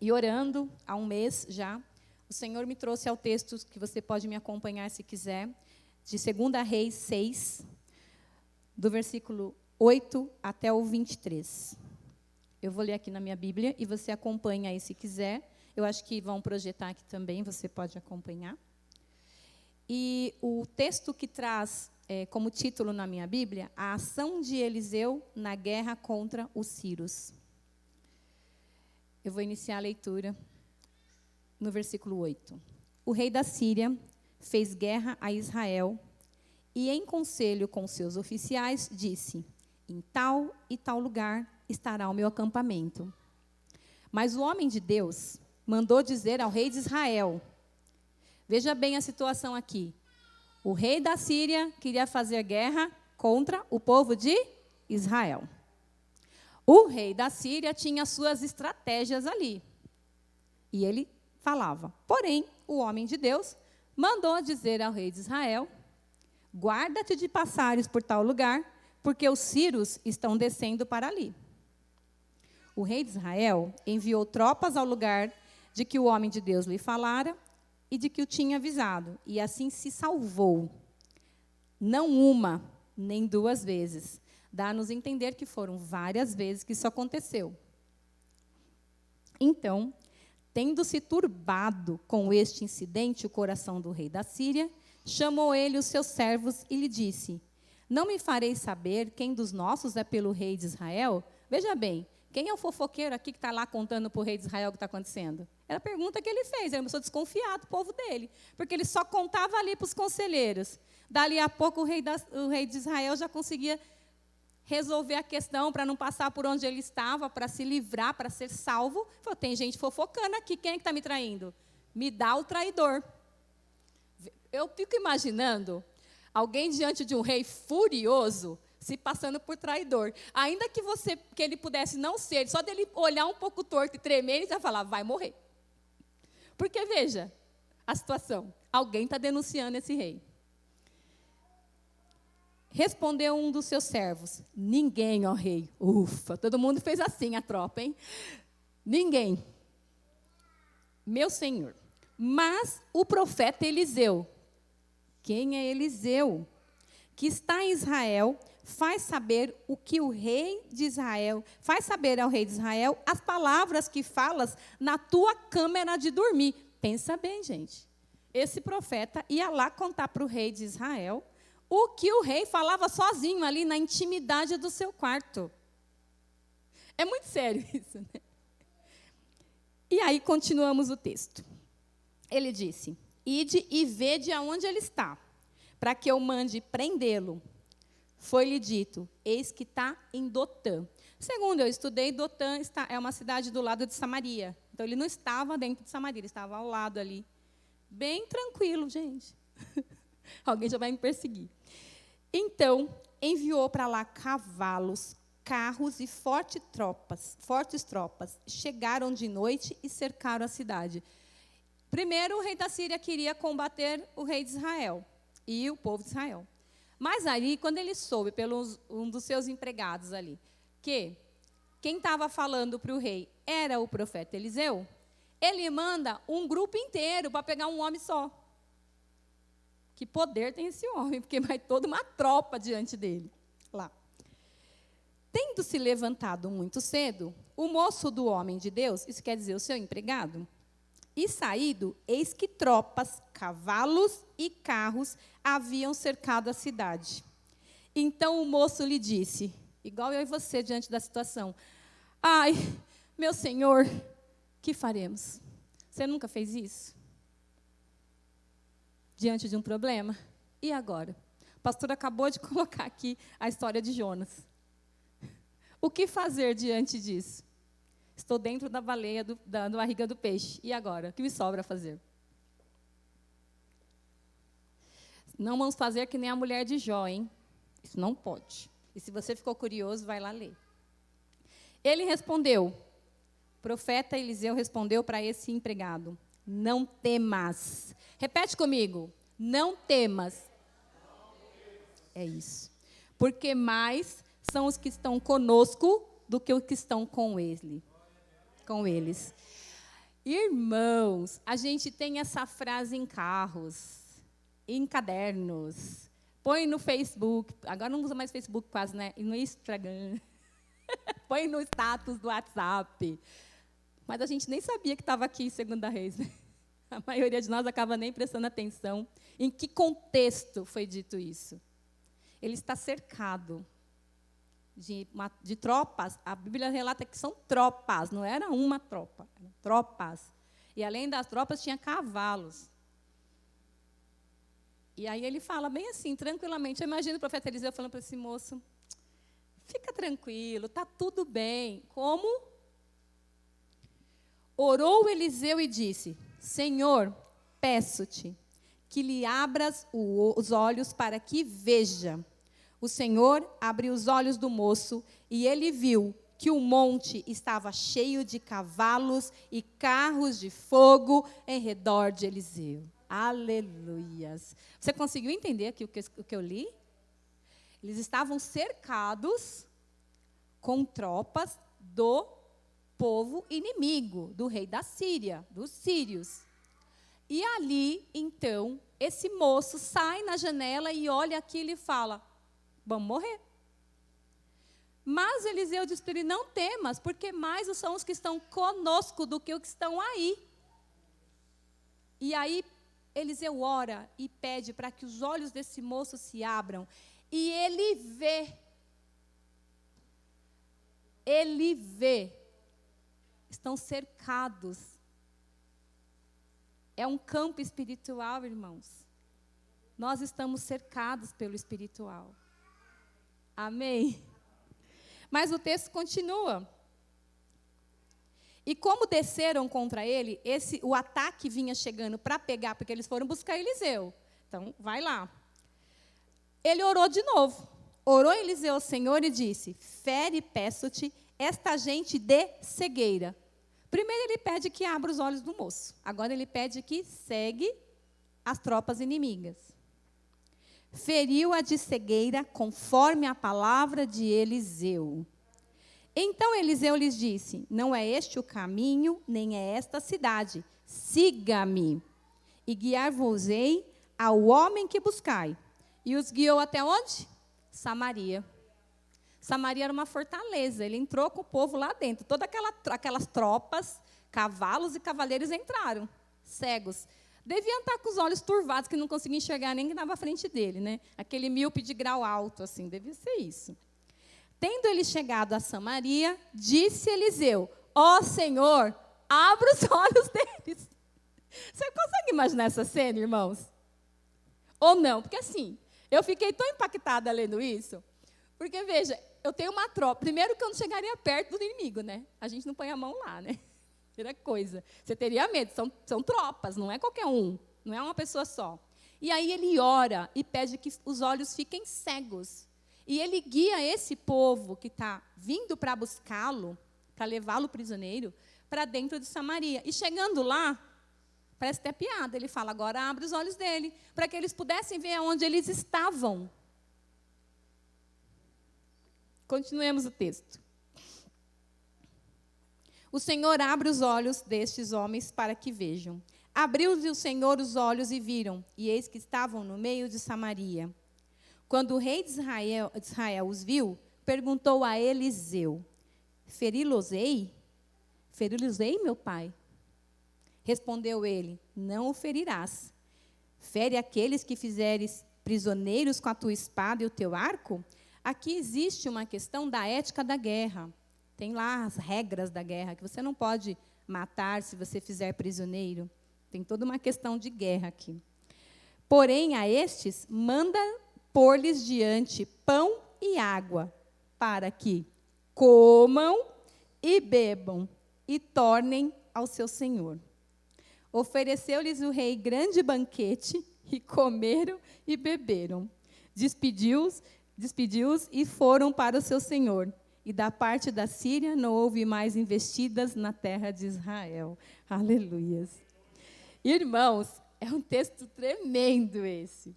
E orando, há um mês já, o Senhor me trouxe ao texto, que você pode me acompanhar se quiser, de 2 Reis 6, do versículo 8 até o 23. Eu vou ler aqui na minha Bíblia e você acompanha aí se quiser. Eu acho que vão projetar aqui também, você pode acompanhar. E o texto que traz como título na minha Bíblia, a ação de Eliseu na guerra contra os sírios. Eu vou iniciar a leitura no versículo 8. O rei da Síria fez guerra a Israel e, em conselho com seus oficiais, disse: em tal e tal lugar estará o meu acampamento. Mas o homem de Deus mandou dizer ao rei de Israel, veja bem a situação aqui, o rei da Síria queria fazer guerra contra o povo de Israel. O rei da Síria tinha suas estratégias ali, e ele falava. Porém, o homem de Deus mandou dizer ao rei de Israel, guarda-te de passares por tal lugar, porque os sírios estão descendo para ali. O rei de Israel enviou tropas ao lugar de que o homem de Deus lhe falara e de que o tinha avisado, e assim se salvou. Não uma, nem duas vezes. Dá-nos a entender que foram várias vezes que isso aconteceu. Então, tendo-se turbado com este incidente o coração do rei da Síria, chamou ele os seus servos e lhe disse, não me fareis saber quem dos nossos é pelo rei de Israel? Veja bem, quem é o fofoqueiro aqui que está lá contando para o rei de Israel o que está acontecendo? Era a pergunta que ele fez, ele começou a desconfiar do povo dele, porque ele só contava ali para os conselheiros. Dali a pouco o rei de Israel já conseguia resolver a questão, para não passar por onde ele estava, para se livrar, para ser salvo. Falou, tem gente fofocando aqui, quem é que está me traindo? Me dá o traidor. Eu fico imaginando alguém diante de um rei furioso, se passando por traidor. Ainda que ele pudesse não ser, só dele olhar um pouco torto e tremer, ele já falar, vai morrer. Porque, veja, a situação, alguém está denunciando esse rei. Respondeu um dos seus servos, ninguém, ó rei. Ufa, todo mundo fez assim, a tropa, hein? Ninguém. Meu senhor. Mas o profeta Eliseu, quem é Eliseu? Que está em Israel, faz saber o que o rei de Israel, faz saber ao rei de Israel as palavras que falas na tua câmara de dormir. Pensa bem, gente. Esse profeta ia lá contar para o rei de Israel o que o rei falava sozinho ali na intimidade do seu quarto. É muito sério isso, né? E aí continuamos o texto. Ele disse, ide e vede aonde ele está, para que eu mande prendê-lo. Foi-lhe dito, eis que está em Dotã. Segundo eu estudei, Dotã é uma cidade do lado de Samaria. Então, ele não estava dentro de Samaria, ele estava ao lado ali. Bem tranquilo, gente. Alguém já vai me perseguir. Então, enviou para lá cavalos, carros e fortes tropas. Chegaram de noite e cercaram a cidade. Primeiro, o rei da Síria queria combater o rei de Israel e o povo de Israel. Mas ali, quando ele soube, um dos seus empregados ali, que quem estava falando para o rei era o profeta Eliseu, ele manda um grupo inteiro para pegar um homem só. Que poder tem esse homem, porque vai toda uma tropa diante dele. Lá. Tendo se levantado muito cedo, o moço do homem de Deus, isso quer dizer o seu empregado, e saído, eis que tropas, cavalos e carros haviam cercado a cidade. Então o moço lhe disse, igual eu e você diante da situação, ai, meu senhor, que faremos? Você nunca fez isso? Diante de um problema? E agora? O pastor acabou de colocar aqui a história de Jonas. O que fazer diante disso? Estou dentro da baleia, da barriga do peixe. E agora? O que me sobra fazer? Não vamos fazer que nem a mulher de Jó, hein? Isso não pode. E se você ficou curioso, vai lá ler. Ele respondeu, o profeta Eliseu respondeu para esse empregado, não temas. Repete comigo, não temas. É isso. Porque mais são os que estão conosco do que os que estão com eles. Irmãos, a gente tem essa frase em carros, em cadernos, põe no Facebook, agora não usa mais Facebook quase, né? E no Instagram, põe no status do WhatsApp. Mas a gente nem sabia que estava aqui em 2 Reis, né? A maioria de nós acaba nem prestando atenção em que contexto foi dito isso. Ele está cercado de tropas. A Bíblia relata que são tropas, não era uma tropa, eram tropas. E além das tropas, tinha cavalos. E aí ele fala bem assim, tranquilamente. Eu imagino o profeta Eliseu falando para esse moço, fica tranquilo, está tudo bem. Como? Orou Eliseu e disse, Senhor, peço-te que lhe abras os olhos para que veja. O Senhor abriu os olhos do moço e ele viu que o monte estava cheio de cavalos e carros de fogo em redor de Eliseu. Aleluias. Você conseguiu entender aqui o que eu li? Eles estavam cercados com tropas do povo inimigo, do rei da Síria, dos sírios. E ali, então, esse moço sai na janela e olha aquilo e fala, vamos morrer. Mas Eliseu diz para ele, não temas, porque mais são os que estão conosco do que os que estão aí. E aí, Eliseu ora e pede para que os olhos desse moço se abram. E ele vê, estão cercados. É um campo espiritual, irmãos. Nós estamos cercados pelo espiritual. Amém? Mas o texto continua. E como desceram contra ele, o ataque vinha chegando para pegar, porque eles foram buscar Eliseu. Então, vai lá. Ele orou de novo. Orou Eliseu ao Senhor e disse: fere, peço-te, esta gente de cegueira. Primeiro ele pede que abra os olhos do moço. Agora ele pede que segue as tropas inimigas. Feriu-a de cegueira, conforme a palavra de Eliseu. Então Eliseu lhes disse: não é este o caminho, nem é esta a cidade. Siga-me, e guiar-vos-ei ao homem que buscai. E os guiou até onde? Samaria. Samaria era uma fortaleza. Ele entrou com o povo lá dentro. Todas aquelas tropas, cavalos e cavaleiros entraram, cegos. Deviam estar com os olhos turvados, que não conseguiam enxergar nem quem estava à frente dele, né? Aquele míope de grau alto, assim, devia ser isso. Tendo ele chegado a Samaria, disse Eliseu: ó Senhor, abra os olhos deles. Você consegue imaginar essa cena, irmãos? Ou não? Porque assim, eu fiquei tão impactada lendo isso, porque, veja, eu tenho uma tropa. Primeiro que eu não chegaria perto do inimigo, né? A gente não põe a mão lá, né? Primeira coisa. Você teria medo, são tropas, não é qualquer um, não é uma pessoa só. E aí ele ora e pede que os olhos fiquem cegos. E ele guia esse povo que está vindo para buscá-lo, para levá-lo prisioneiro, para dentro de Samaria. E chegando lá, parece até piada, ele fala: agora abre os olhos dele, para que eles pudessem ver onde eles estavam. Continuemos o texto. O Senhor abre os olhos destes homens para que vejam. Abriu-lhe o Senhor os olhos e viram, e eis que estavam no meio de Samaria. Quando o rei de Israel os viu, perguntou a Eliseu: feri-los-ei? Feri-los-ei, meu pai? Respondeu ele: não o ferirás. Fere aqueles que fizeres prisioneiros com a tua espada e o teu arco? Aqui existe uma questão da ética da guerra. Tem lá as regras da guerra, que você não pode matar se você fizer prisioneiro. Tem toda uma questão de guerra aqui. Porém, a estes, manda pôr-lhes diante pão e água, para que comam e bebam e tornem ao seu senhor. Ofereceu-lhes o rei grande banquete, e comeram e beberam. Despediu-os e foram para o seu senhor. E da parte da Síria não houve mais investidas na terra de Israel. Aleluias. Irmãos, é um texto tremendo esse.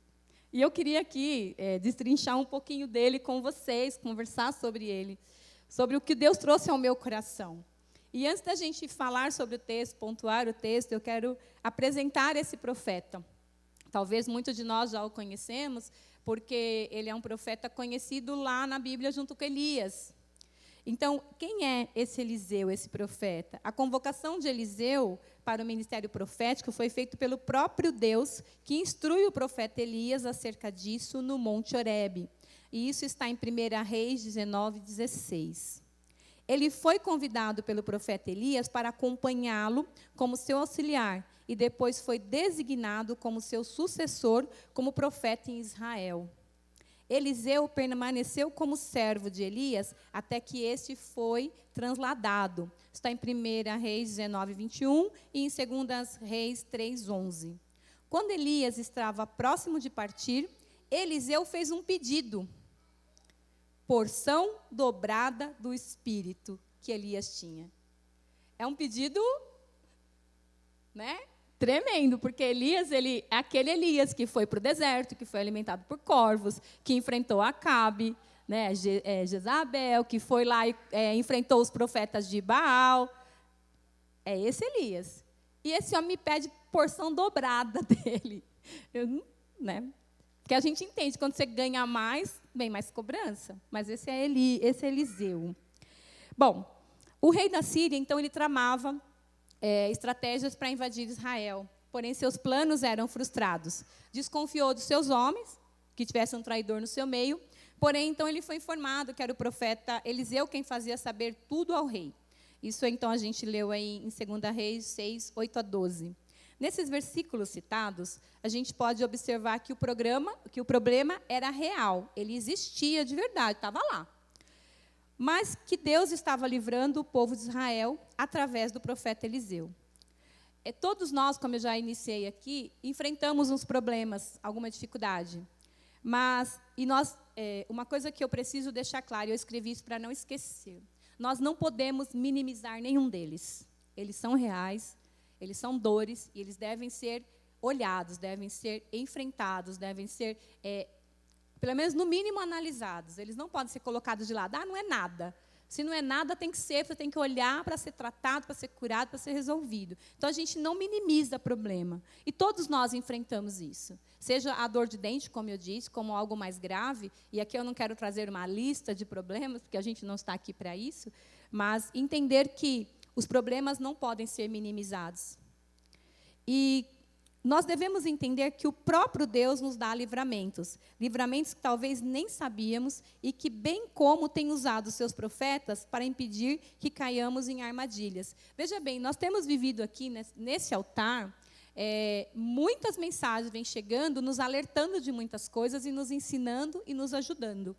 E eu queria aqui destrinchar um pouquinho dele com vocês, conversar sobre ele, sobre o que Deus trouxe ao meu coração. E antes da gente falar sobre o texto, pontuar o texto, eu quero apresentar esse profeta. Talvez muitos de nós já o conhecemos, porque ele é um profeta conhecido lá na Bíblia junto com Elias. Então, quem é esse Eliseu, esse profeta? A convocação de Eliseu para o ministério profético foi feita pelo próprio Deus, que instrui o profeta Elias acerca disso no Monte Horebe. E isso está em 1 Reis 19:16. Ele foi convidado pelo profeta Elias para acompanhá-lo como seu auxiliar, e depois foi designado como seu sucessor, como profeta em Israel. Eliseu permaneceu como servo de Elias até que este foi transladado. Está em 1 Reis 19:21 e em 2 Reis 3:11. Quando Elias estava próximo de partir, Eliseu fez um pedido. Porção dobrada do Espírito que Elias tinha. É um pedido, né? Tremendo, porque Elias, aquele Elias que foi para o deserto, que foi alimentado por corvos, que enfrentou Acabe, né, Jezabel, que foi lá e enfrentou os profetas de Baal. É esse Elias. E esse homem me pede porção dobrada dele. Né? Porque a gente entende, quando você ganha mais, vem mais cobrança. Mas esse é Eliseu. Bom, o rei da Síria, então, ele tramava estratégias para invadir Israel. Porém, seus planos eram frustrados. Desconfiou dos seus homens, que tivessem um traidor no seu meio. Porém, então, ele foi informado que era o profeta Eliseu quem fazia saber tudo ao rei. Isso, então, a gente leu aí em 2 Reis 6:8-12. Nesses versículos citados, a gente pode observar que o problema era real. Ele existia de verdade, estava lá. mas que Deus estava livrando o povo de Israel através do profeta Eliseu. Todos nós, como eu já iniciei aqui, enfrentamos uns problemas, alguma dificuldade. Mas, uma coisa que eu preciso deixar claro, eu escrevi isso para não esquecer. Nós não podemos minimizar nenhum deles. Eles são reais, eles são dores, e eles devem ser olhados, devem ser enfrentados, devem ser, pelo menos no mínimo, analisados. Eles não podem ser colocados de lado. Não é nada. Se não é nada, tem que ser, você tem que olhar para ser tratado, para ser curado, para ser resolvido. Então, a gente não minimiza o problema. E todos nós enfrentamos isso. Seja a dor de dente, como eu disse, como algo mais grave, e aqui eu não quero trazer uma lista de problemas, porque a gente não está aqui para isso, mas entender que os problemas não podem ser minimizados. E nós devemos entender que o próprio Deus nos dá livramentos que talvez nem sabíamos e que, bem como tem usado os seus profetas para impedir que caiamos em armadilhas. Veja bem, nós temos vivido aqui nesse altar, muitas mensagens vêm chegando, nos alertando de muitas coisas e nos ensinando e nos ajudando.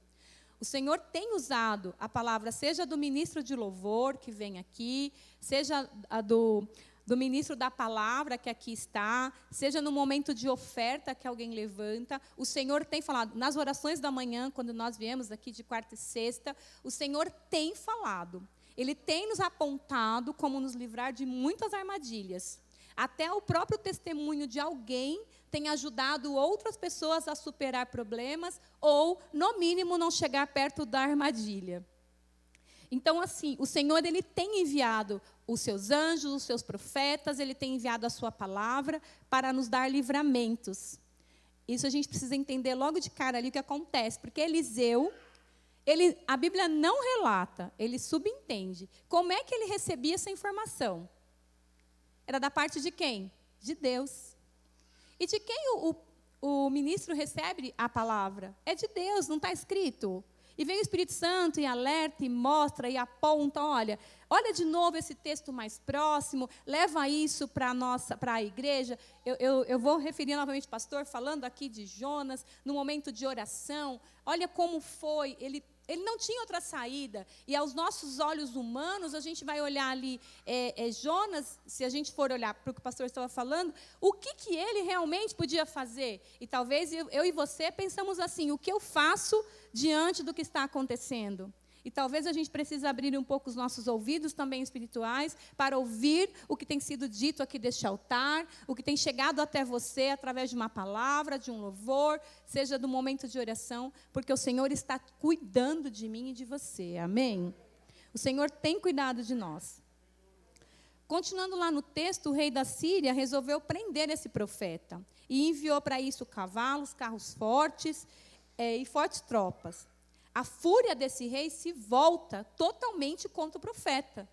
O Senhor tem usado a palavra, seja do ministro de louvor que vem aqui, seja a do ministro da palavra que aqui está, seja no momento de oferta que alguém levanta. O Senhor tem falado, nas orações da manhã, quando nós viemos aqui de quarta e sexta, o Senhor tem falado. Ele tem nos apontado como nos livrar de muitas armadilhas. Até o próprio testemunho de alguém tem ajudado outras pessoas a superar problemas ou, no mínimo, não chegar perto da armadilha. Então, assim, o Senhor, Ele tem enviado os seus anjos, os seus profetas, Ele tem enviado a sua palavra para nos dar livramentos. Isso a gente precisa entender logo de cara ali o que acontece, porque Eliseu, a Bíblia não relata, ele subentende. Como é que ele recebia essa informação? Era da parte de quem? De Deus. E de quem o ministro recebe a palavra? É de Deus, não está escrito? E vem o Espírito Santo e alerta, e mostra, e aponta, olha de novo esse texto mais próximo, leva isso para a igreja. Eu vou referir novamente, pastor, falando aqui de Jonas, no momento de oração. Olha como foi, ele não tinha outra saída. E aos nossos olhos humanos, a gente vai olhar ali, Jonas, se a gente for olhar para o que o pastor estava falando, o que ele realmente podia fazer? E talvez eu e você pensamos assim, o que eu faço diante do que está acontecendo? E talvez a gente precise abrir um pouco os nossos ouvidos também espirituais para ouvir o que tem sido dito aqui deste altar, o que tem chegado até você através de uma palavra, de um louvor, seja do momento de oração, porque o Senhor está cuidando de mim e de você, amém? O Senhor tem cuidado de nós. Continuando lá no texto, o rei da Síria resolveu prender esse profeta e enviou para isso cavalos, carros fortes e fortes tropas. A fúria desse rei se volta totalmente contra o profeta.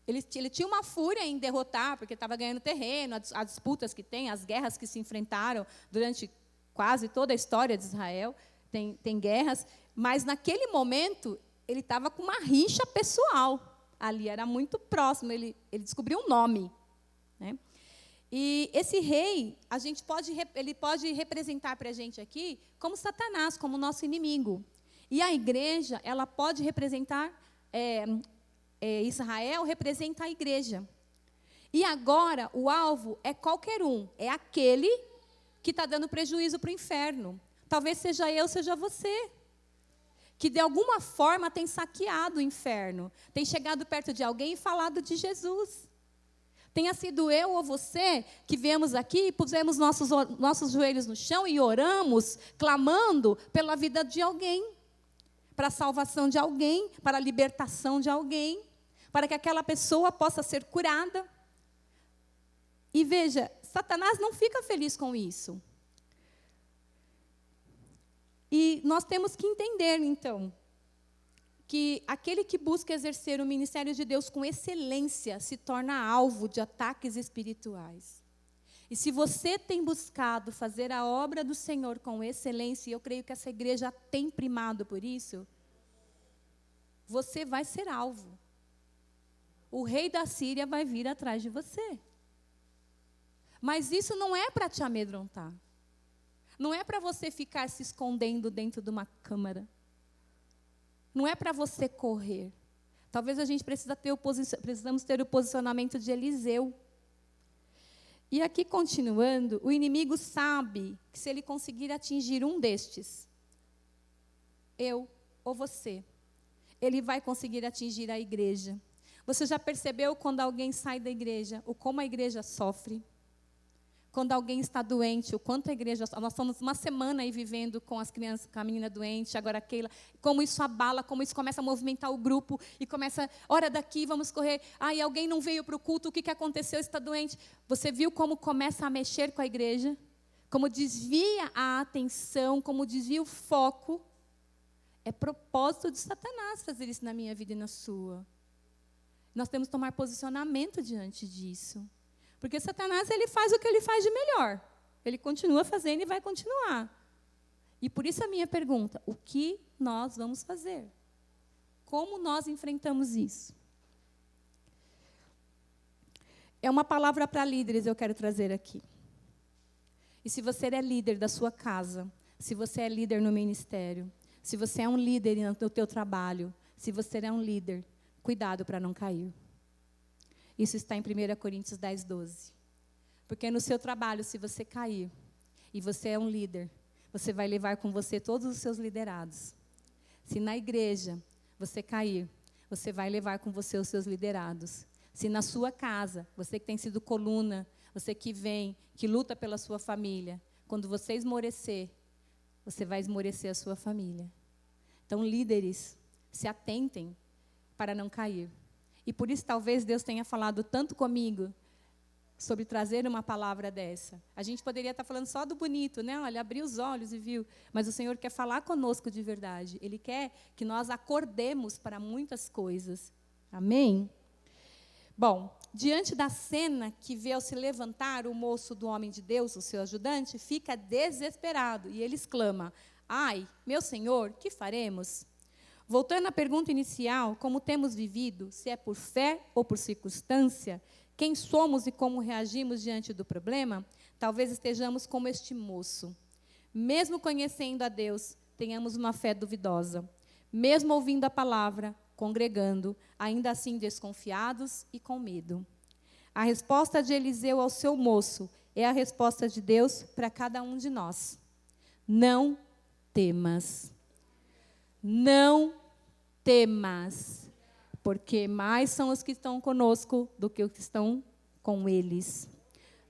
Ele tinha uma fúria em derrotar, porque estava ganhando terreno, as disputas que tem, as guerras que se enfrentaram durante quase toda a história de Israel, tem guerras, mas naquele momento ele estava com uma rixa pessoal. Ali era muito próximo, ele descobriu um nome, né? E esse rei, ele pode representar para a gente aqui como Satanás, como nosso inimigo. E a igreja, ela pode representar, Israel representa a igreja. E agora, o alvo é qualquer um, é aquele que está dando prejuízo para o inferno. Talvez seja eu, seja você, que de alguma forma tem saqueado o inferno, tem chegado perto de alguém e falado de Jesus. Tenha sido eu ou você que viemos aqui e pusemos nossos joelhos no chão e oramos, clamando pela vida de alguém, para a salvação de alguém, para a libertação de alguém, para que aquela pessoa possa ser curada. E veja, Satanás não fica feliz com isso. E nós temos que entender, então, que aquele que busca exercer o ministério de Deus com excelência se torna alvo de ataques espirituais. E se você tem buscado fazer a obra do Senhor com excelência, e eu creio que essa igreja tem primado por isso, você vai ser alvo. O rei da Síria vai vir atrás de você. Mas isso não é para te amedrontar. Não é para você ficar se escondendo dentro de uma câmara. Não é para você correr. Talvez a gente precisamos ter o posicionamento de Eliseu. E aqui, continuando, o inimigo sabe que se ele conseguir atingir um destes, eu ou você, ele vai conseguir atingir a igreja. Você já percebeu quando alguém sai da igreja, o como a igreja sofre? Quando alguém está doente, o quanto a igreja... Nós estamos uma semana aí vivendo com as crianças, com a menina doente, agora a Keila, como isso abala, como isso começa a movimentar o grupo, e começa, hora daqui, vamos correr, e alguém não veio para o culto, o que aconteceu, está doente. Você viu como começa a mexer com a igreja? Como desvia a atenção, como desvia o foco? É propósito de Satanás fazer isso na minha vida e na sua. Nós temos que tomar posicionamento diante disso. Porque Satanás, ele faz o que ele faz de melhor. Ele continua fazendo e vai continuar. E por isso a minha pergunta, o que nós vamos fazer? Como nós enfrentamos isso? É uma palavra para líderes, eu quero trazer aqui. E se você é líder da sua casa, se você é líder no ministério, se você é um líder no teu trabalho, se você é um líder, cuidado para não cair. Isso está em 1 Coríntios 10, 12. Porque no seu trabalho, se você cair, e você é um líder, você vai levar com você todos os seus liderados. Se na igreja você cair, você vai levar com você os seus liderados. Se na sua casa, você que tem sido coluna, você que vem, que luta pela sua família, quando você esmorecer, você vai esmorecer a sua família. Então, líderes, se atentem para não cair. E por isso, talvez, Deus tenha falado tanto comigo sobre trazer uma palavra dessa. A gente poderia estar falando só do bonito, né? Olha, abriu os olhos e viu. Mas o Senhor quer falar conosco de verdade. Ele quer que nós acordemos para muitas coisas. Amém? Bom, diante da cena que vê ao se levantar o moço do homem de Deus, o seu ajudante, fica desesperado. E ele exclama, ai, meu Senhor, que faremos? Voltando à pergunta inicial, como temos vivido, se é por fé ou por circunstância, quem somos e como reagimos diante do problema, talvez estejamos como este moço. Mesmo conhecendo a Deus, tenhamos uma fé duvidosa. Mesmo ouvindo a palavra, congregando, ainda assim desconfiados e com medo. A resposta de Eliseu ao seu moço é a resposta de Deus para cada um de nós. Não temas. Não temas, porque mais são os que estão conosco do que os que estão com eles.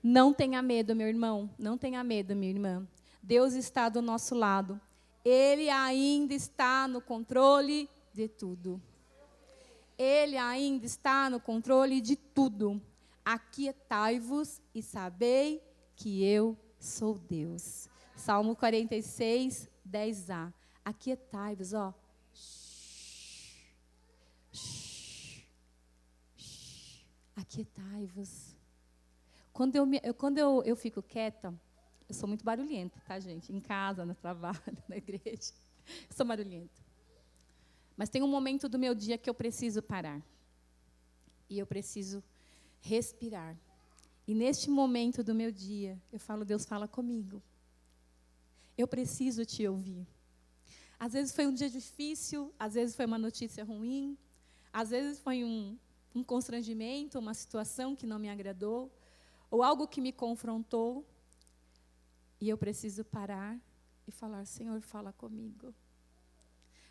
Não tenha medo, meu irmão, não tenha medo, minha irmã. Deus está do nosso lado. Ele ainda está no controle de tudo. Ele ainda está no controle de tudo. Aquietai-vos e sabei que eu sou Deus. Salmo 46, 10a. Aquietai-vos, ó. Aquietai-vos. Quando eu fico quieta, eu sou muito barulhenta, tá, gente? Em casa, no trabalho, na igreja. Eu sou barulhenta. Mas tem um momento do meu dia que eu preciso parar. E eu preciso respirar. E neste momento do meu dia, eu falo, Deus, fala comigo. Eu preciso te ouvir. Às vezes foi um dia difícil, às vezes foi uma notícia ruim, às vezes foi um constrangimento, uma situação que não me agradou, ou algo que me confrontou, e eu preciso parar e falar, Senhor, fala comigo.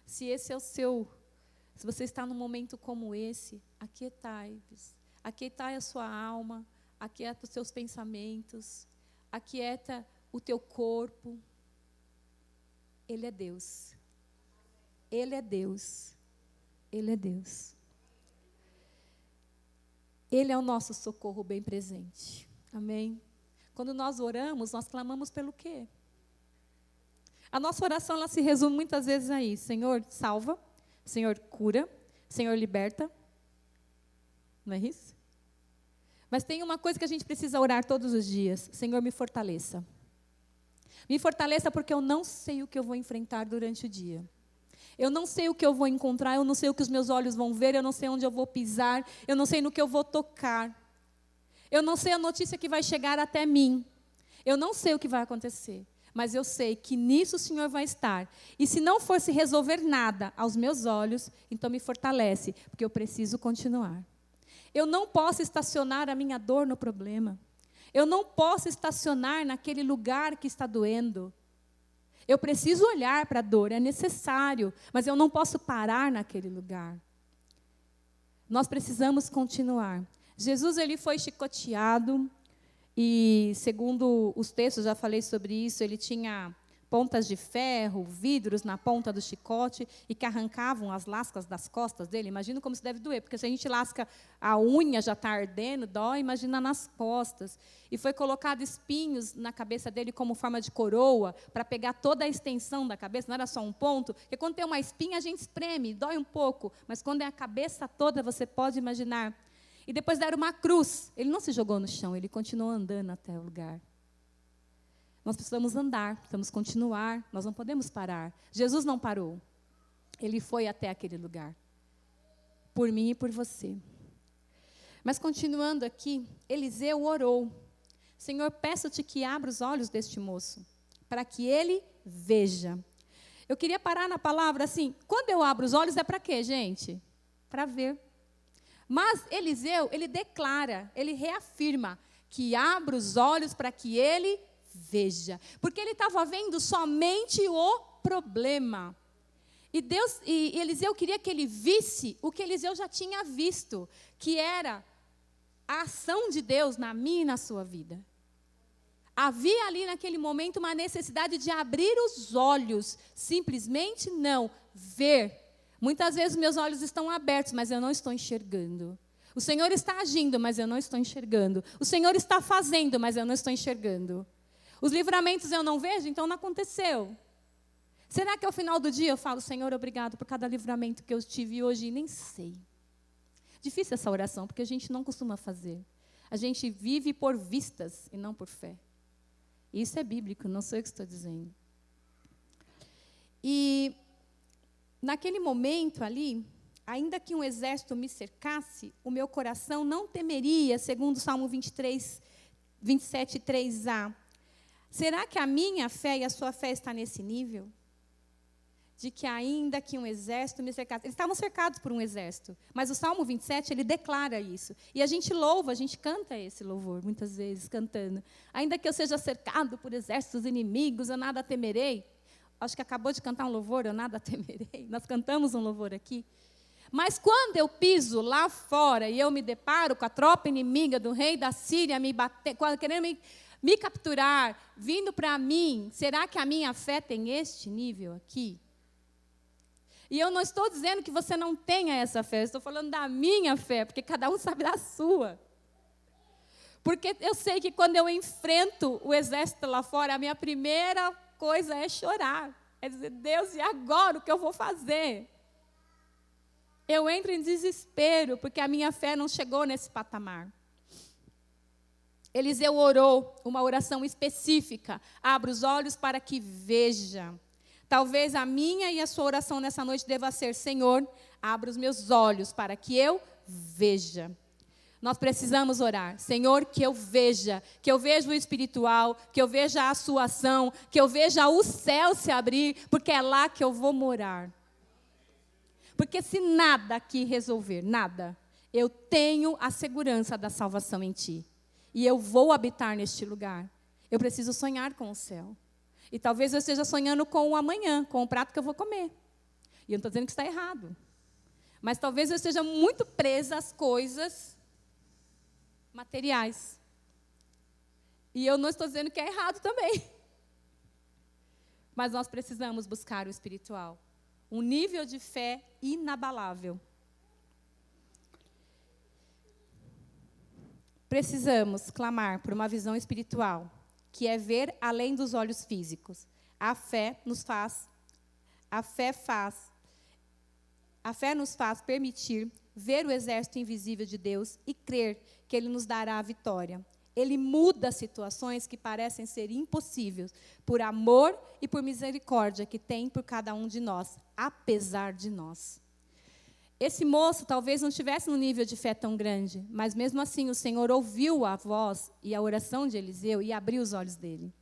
Se esse é se você está num momento como esse, aquietai-vos, aquietai a sua alma, aquieta os seus pensamentos, aquieta o teu corpo. Ele é Deus. Ele é Deus. Ele é Deus. Ele é o nosso socorro bem presente. Amém? Quando nós oramos, nós clamamos pelo quê? A nossa oração, ela se resume muitas vezes aí. Senhor, salva. Senhor, cura. Senhor, liberta. Não é isso? Mas tem uma coisa que a gente precisa orar todos os dias. Senhor, me fortaleça. Me fortaleça porque eu não sei o que eu vou enfrentar durante o dia. Eu não sei o que eu vou encontrar, eu não sei o que os meus olhos vão ver, eu não sei onde eu vou pisar, eu não sei no que eu vou tocar. Eu não sei a notícia que vai chegar até mim. Eu não sei o que vai acontecer. mas eu sei que nisso o Senhor vai estar. E se não fosse resolver nada aos meus olhos, então me fortalece, porque eu preciso continuar. Eu não posso estacionar a minha dor no problema. Eu não posso estacionar naquele lugar que está doendo. Eu preciso olhar para a dor, é necessário, mas eu não posso parar naquele lugar. Nós precisamos continuar. Jesus, ele foi chicoteado e, segundo os textos, já falei sobre isso, ele tinha pontas de ferro, vidros na ponta do chicote e que arrancavam as lascas das costas dele. Imagina como isso deve doer, porque se a gente lasca a unha, já está ardendo, dói, imagina nas costas. E foi colocado espinhos na cabeça dele como forma de coroa, para pegar toda a extensão da cabeça, não era só um ponto, porque quando tem uma espinha a gente espreme, dói um pouco, mas quando é a cabeça toda, você pode imaginar. E depois deram uma cruz, ele não se jogou no chão, ele continuou andando até o lugar. Nós precisamos andar, precisamos continuar, nós não podemos parar. Jesus não parou. Ele foi até aquele lugar. Por mim e por você. Mas continuando aqui, Eliseu orou. Senhor, peço-te que abra os olhos deste moço, para que ele veja. Eu queria parar na palavra assim, quando eu abro os olhos é para quê, gente? Para ver. Mas Eliseu, ele declara, ele reafirma, que abra os olhos para que ele veja, porque ele estava vendo somente o problema. E Eliseu queria que ele visse o que Eliseu já tinha visto, que era a ação de Deus na minha e na sua vida. Havia ali naquele momento uma necessidade de abrir os olhos, simplesmente não, ver. Muitas vezes meus olhos estão abertos, mas eu não estou enxergando. O Senhor está agindo, mas eu não estou enxergando. O Senhor está fazendo, mas eu não estou enxergando. Os livramentos eu não vejo, então não aconteceu. Será que ao final do dia eu falo, Senhor, obrigado por cada livramento que eu tive hoje e nem sei? Difícil essa oração, porque a gente não costuma fazer. A gente vive por vistas e não por fé. Isso é bíblico, não sou eu que estou dizendo. E naquele momento ali, ainda que um exército me cercasse, o meu coração não temeria, segundo o Salmo 23, 27, 3a. Será que a minha fé e a sua fé está nesse nível? De que ainda que um exército me cercasse. Eles estavam cercados por um exército. Mas o Salmo 27, ele declara isso. E a gente louva, a gente canta esse louvor, muitas vezes, cantando. Ainda que eu seja cercado por exércitos inimigos, eu nada temerei. Acho que acabou de cantar um louvor, eu nada temerei. Nós cantamos um louvor aqui. Mas quando eu piso lá fora e eu me deparo com a tropa inimiga do rei da Síria me bater, querendo me capturar, vindo para mim, será que a minha fé tem este nível aqui? E eu não estou dizendo que você não tenha essa fé, eu estou falando da minha fé, porque cada um sabe da sua. Porque eu sei que quando eu enfrento o exército lá fora, a minha primeira coisa é chorar. É dizer, Deus, e agora o que eu vou fazer? Eu entro em desespero, porque a minha fé não chegou nesse patamar. Eliseu orou uma oração específica. Abra os olhos para que veja. Talvez a minha e a sua oração nessa noite deva ser, Senhor, abra os meus olhos para que eu veja. Nós precisamos orar. Senhor, que eu veja o espiritual, que eu veja a sua ação, que eu veja o céu se abrir, porque é lá que eu vou morar. Porque se nada aqui resolver, nada, eu tenho a segurança da salvação em Ti. E eu vou habitar neste lugar. Eu preciso sonhar com o céu. E talvez eu esteja sonhando com o amanhã, com o prato que eu vou comer. E eu não estou dizendo que está errado. Mas talvez eu esteja muito presa às coisas materiais. E eu não estou dizendo que é errado também. Mas nós precisamos buscar o espiritual. Um nível de fé inabalável. Precisamos clamar por uma visão espiritual, que é ver além dos olhos físicos. A fé nos faz permitir ver o exército invisível de Deus e crer que Ele nos dará a vitória. Ele muda situações que parecem ser impossíveis, por amor e por misericórdia que tem por cada um de nós, apesar de nós. Esse moço talvez não estivesse num nível de fé tão grande, mas mesmo assim o Senhor ouviu a voz e a oração de Eliseu e abriu os olhos dele.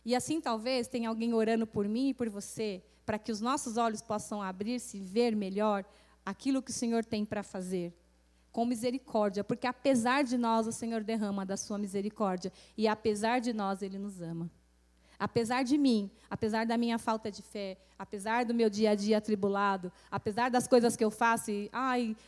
E assim talvez tenha alguém orando por mim e por você, para que os nossos olhos possam abrir-se e ver melhor aquilo que o Senhor tem para fazer. Com misericórdia, porque apesar de nós, o Senhor derrama da sua misericórdia. E apesar de nós, Ele nos ama. Apesar de mim, apesar da minha falta de fé, apesar do meu dia a dia atribulado, apesar das coisas que eu faço e,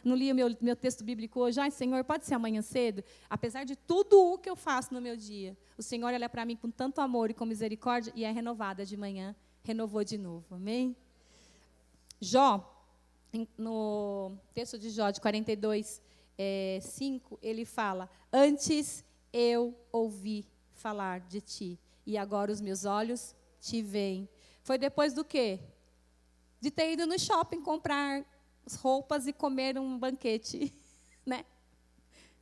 não li o meu texto bíblico hoje, Senhor, pode ser amanhã cedo? Apesar de tudo o que eu faço no meu dia, o Senhor olha para mim com tanto amor e com misericórdia e é renovada de manhã, renovou de novo, amém? Jó, no texto de Jó, de 42, 5, ele fala, antes eu ouvi falar de ti, e agora os meus olhos te veem. Foi depois do quê? De ter ido no shopping comprar roupas e comer um banquete, né?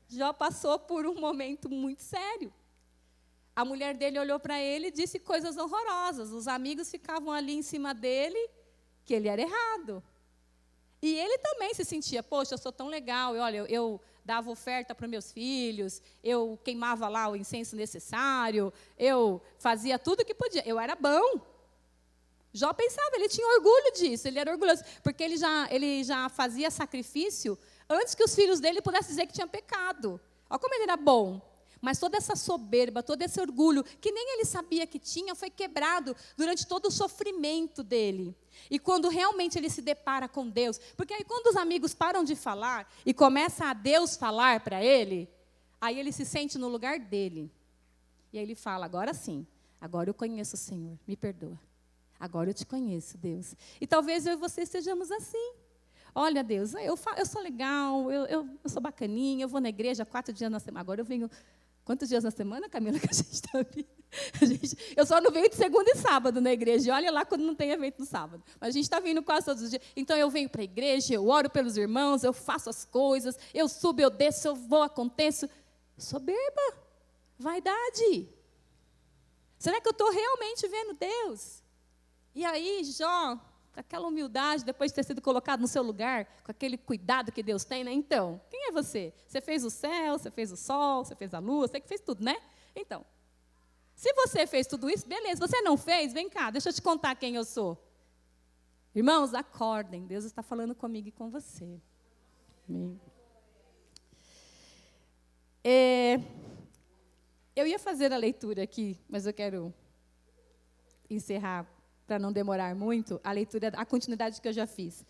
Jó passou por um momento muito sério. A mulher dele olhou para ele e disse coisas horrorosas. Os amigos ficavam ali em cima dele, que ele era errado. E ele também se sentia, poxa, eu sou tão legal, eu dava oferta para os meus filhos, eu queimava lá o incenso necessário, eu fazia tudo que podia, eu era bom. Jó pensava, ele tinha orgulho disso, ele era orgulhoso, porque ele já fazia sacrifício antes que os filhos dele pudessem dizer que tinha pecado. Olha como ele era bom. Mas toda essa soberba, todo esse orgulho, que nem ele sabia que tinha, foi quebrado durante todo o sofrimento dele. E quando realmente ele se depara com Deus, porque aí quando os amigos param de falar e começa a Deus falar para ele, aí ele se sente no lugar dele. E aí ele fala, agora sim, agora eu conheço o Senhor, me perdoa. Agora eu te conheço, Deus. E talvez eu e você estejamos assim. Olha, Deus, eu sou legal, eu sou bacaninha, eu vou na igreja 4 dias na semana. Agora eu venho... Quantos dias na semana, Camila, que a gente está vindo? Eu só não venho de segunda e sábado na igreja. E olha lá quando não tem evento no sábado. Mas a gente está vindo quase todos os dias. Então, eu venho para a igreja, eu oro pelos irmãos, eu faço as coisas, eu subo, eu desço, eu vou, aconteço. Soberba, vaidade. Será que eu estou realmente vendo Deus? E aí, Jó, aquela humildade, depois de ter sido colocado no seu lugar, com aquele cuidado que Deus tem, né? Então, quem é você? Você fez o céu, você fez o sol, você fez a lua, você que fez tudo, né? Então, se você fez tudo isso, beleza. Você não fez? Vem cá, deixa eu te contar quem eu sou. Irmãos, acordem. Deus está falando comigo e com você. Amém. Eu ia fazer a leitura aqui, mas eu quero encerrar para não demorar muito, a leitura, a continuidade que eu já fiz.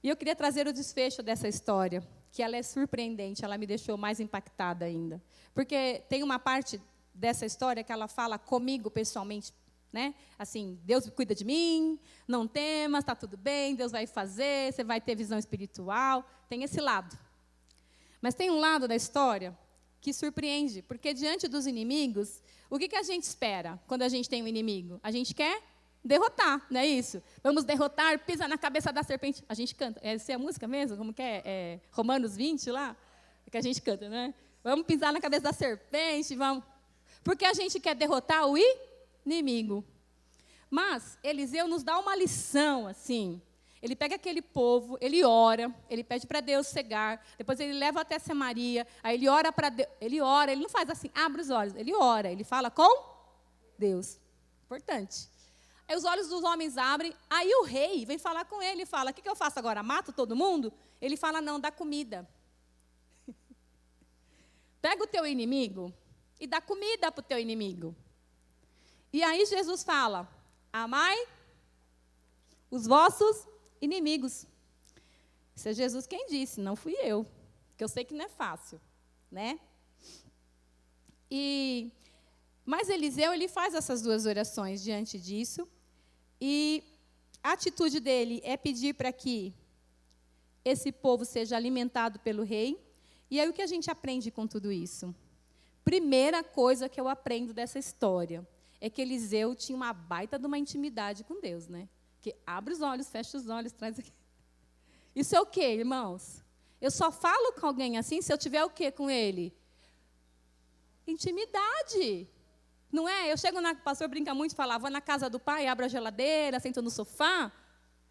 E eu queria trazer o desfecho dessa história, que ela é surpreendente, ela me deixou mais impactada ainda. Porque tem uma parte dessa história que ela fala comigo pessoalmente, né? Assim, Deus cuida de mim, não temas, está tudo bem, Deus vai fazer, você vai ter visão espiritual. Tem esse lado. Mas tem um lado da história que surpreende, porque diante dos inimigos, o que a gente espera quando a gente tem um inimigo? A gente quer derrotar, não é isso? Vamos derrotar, pisa na cabeça da serpente. A gente canta. Essa é a música mesmo? Como que é? Romanos 20 lá? É que a gente canta, né? Vamos pisar na cabeça da serpente, vamos. Porque a gente quer derrotar o inimigo. Mas Eliseu nos dá uma lição, assim. Ele pega aquele povo, ele ora, ele pede para Deus cegar, depois ele leva até Samaria, aí ele ora para Deus, ele não faz assim, abre os olhos, ele ora, ele fala com Deus. Importante. Aí os olhos dos homens abrem, aí o rei vem falar com ele e fala, o que eu faço agora? Mato todo mundo? Ele fala, não, dá comida. Pega o teu inimigo e dá comida para o teu inimigo. E aí Jesus fala, amai os vossos inimigos. Isso é Jesus quem disse, não fui eu. Porque eu sei que não é fácil, né? Mas Eliseu, ele faz essas duas orações diante disso. E a atitude dele é pedir para que esse povo seja alimentado pelo rei. E aí o que a gente aprende com tudo isso? Primeira coisa que eu aprendo dessa história é que Eliseu tinha uma baita de uma intimidade com Deus, né? Que abre os olhos, fecha os olhos, traz aqui. Isso é o quê, irmãos? Eu só falo com alguém assim se eu tiver o quê com ele? Intimidade. Não é? O pastor brinca muito e fala, vou na casa do pai, abro a geladeira, sento no sofá.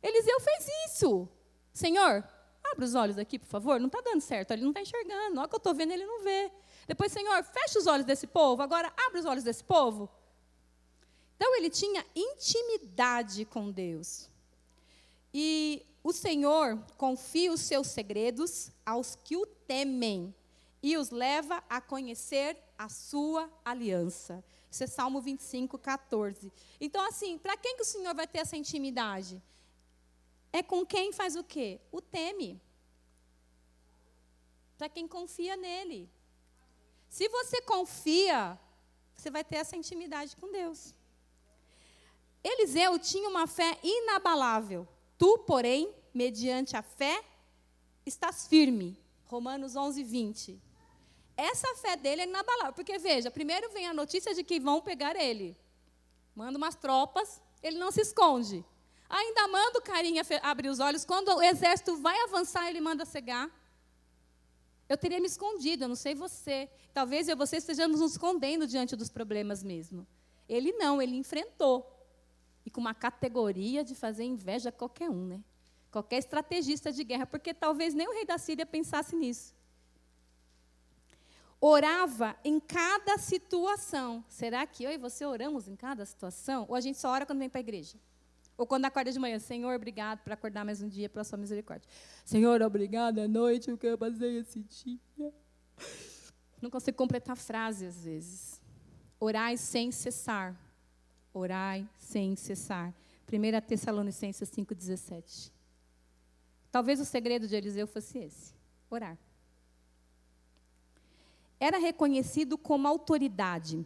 Eliseu fez isso. Senhor, abre os olhos aqui, por favor. Não está dando certo, ele não está enxergando. Na hora que eu estou vendo, ele não vê. Depois, Senhor, fecha os olhos desse povo. Agora, abre os olhos desse povo. Então, ele tinha intimidade com Deus. E o Senhor confia os seus segredos aos que o temem e os leva a conhecer a sua aliança. Isso é Salmo 25, 14. Então, assim, para quem que o Senhor vai ter essa intimidade? É com quem faz o quê? O teme. Para quem confia nele. Se você confia, você vai ter essa intimidade com Deus. Eliseu tinha uma fé inabalável. Tu, porém, mediante a fé, estás firme. Romanos 11, 20. Essa fé dele é inabalável. Porque, veja, primeiro vem a notícia de que vão pegar ele. Manda umas tropas, ele não se esconde. Ainda manda o carinha abrir os olhos. Quando o exército vai avançar, ele manda cegar. Eu teria me escondido, eu não sei você. Talvez eu e você estejamos nos escondendo diante dos problemas mesmo. Ele não, ele enfrentou. E com uma categoria de fazer inveja a qualquer um, né? Qualquer estrategista de guerra, porque talvez nem o rei da Síria pensasse nisso. Orava em cada situação. Será que eu e você oramos em cada situação? Ou a gente só ora quando vem para a igreja? Ou quando acorda de manhã, Senhor, obrigado por acordar mais um dia pela sua misericórdia. Senhor, obrigado à noite, o que eu passei esse dia. Não consigo completar a frase às vezes. Orai sem cessar. Orai sem cessar. 1 Tessalonicenses 5,17. Talvez o segredo de Eliseu fosse esse. Orar. Era reconhecido como autoridade.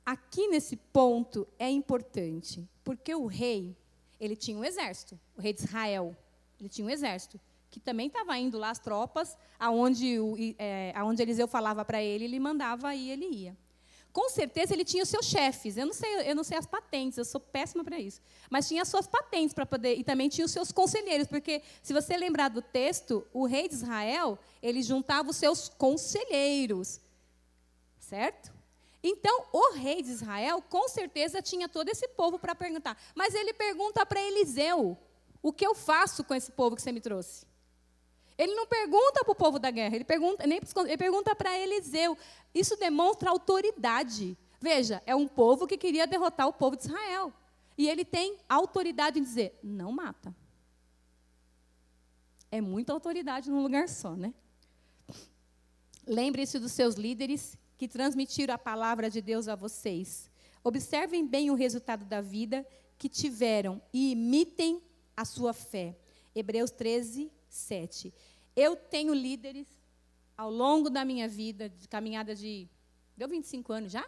Aqui nesse ponto é importante, porque o rei, ele tinha um exército, o rei de Israel, ele tinha um exército, que também estava indo lá as tropas, aonde Eliseu falava para ele, ele mandava e ele ia. Com certeza ele tinha os seus chefes, eu não sei as patentes, eu sou péssima para isso, mas tinha as suas patentes para poder, e também tinha os seus conselheiros, porque se você lembrar do texto, o rei de Israel, ele juntava os seus conselheiros, certo? Então, o rei de Israel, com certeza, tinha todo esse povo para perguntar. Mas ele pergunta para Eliseu, o que eu faço com esse povo que você me trouxe? Ele não pergunta para o povo da guerra, ele pergunta para Eliseu. Isso demonstra autoridade. Veja, é um povo que queria derrotar o povo de Israel. E ele tem autoridade em dizer, não mata. É muita autoridade num lugar só, né? Lembre-se dos seus líderes que transmitiram a palavra de Deus a vocês. Observem bem o resultado da vida que tiveram e imitem a sua fé. Hebreus 13, 7. Eu tenho líderes ao longo da minha vida, de caminhada de... Deu 25 anos já?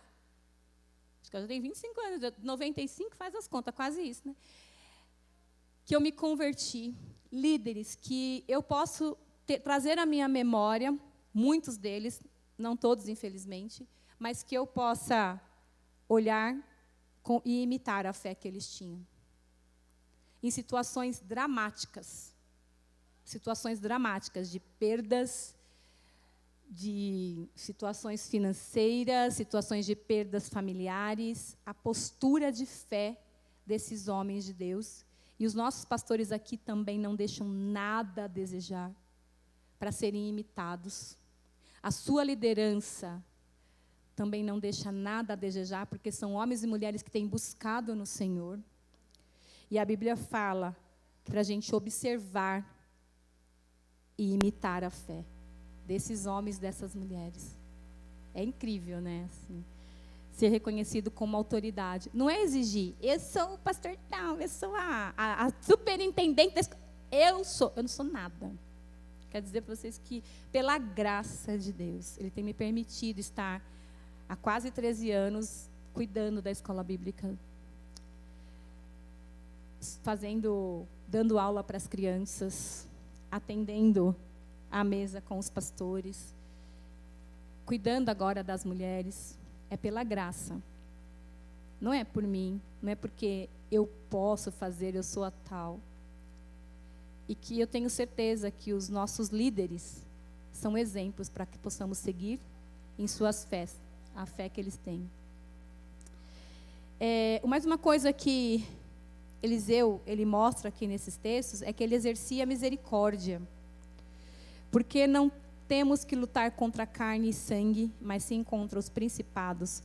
Acho que eu já tenho 25 anos, 95 faz as contas, quase isso, né? Que eu me converti. Líderes que eu posso trazer à minha memória, muitos deles, não todos, infelizmente, mas que eu possa olhar e imitar a fé que eles tinham. Em situações dramáticas de perdas, de situações financeiras, situações de perdas familiares, a postura de fé desses homens de Deus. E os nossos pastores aqui também não deixam nada a desejar para serem imitados. A sua liderança também não deixa nada a desejar, porque são homens e mulheres que têm buscado no Senhor. E a Bíblia fala para a gente observar e imitar a fé desses homens, dessas mulheres. É incrível, né? Assim, ser reconhecido como autoridade. Não é exigir, eu sou o pastor tal, eu sou a superintendente da escola. Eu não sou nada. Quero dizer para vocês que, pela graça de Deus, Ele tem me permitido estar há quase 13 anos cuidando da escola bíblica, dando aula para as crianças, atendendo à mesa com os pastores, cuidando agora das mulheres. É pela graça. Não é por mim, não é porque eu posso fazer, eu sou a tal. E que eu tenho certeza que os nossos líderes são exemplos para que possamos seguir em suas fés, a fé que eles têm. Mais uma coisa que Eliseu, ele mostra aqui nesses textos, é que ele exercia misericórdia. Porque não temos que lutar contra carne e sangue, mas sim contra os principados,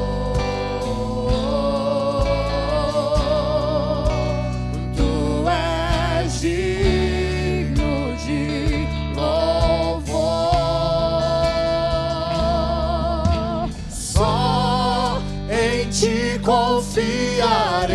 ti confiarei,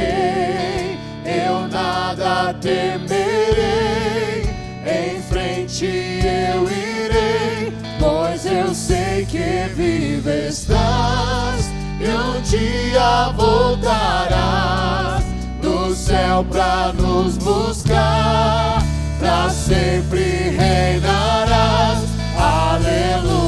eu nada temerei, em frente eu irei, pois eu sei que vivo estás, e um dia voltarás do céu pra nos buscar, pra sempre reinarás, aleluia.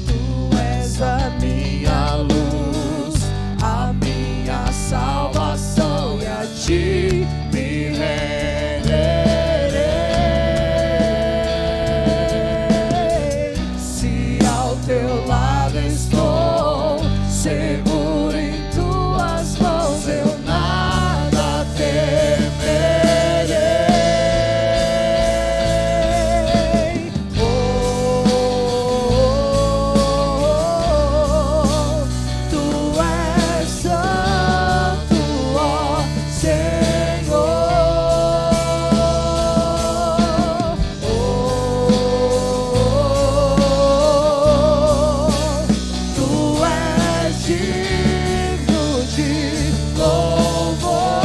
Tu és a minha luz, a minha salvação, e a ti me renderei. Se ao teu lado estou, seguro em tuas mãos, eu nada temerei. Tu és santo, ó Senhor. Tu és digno de louvor.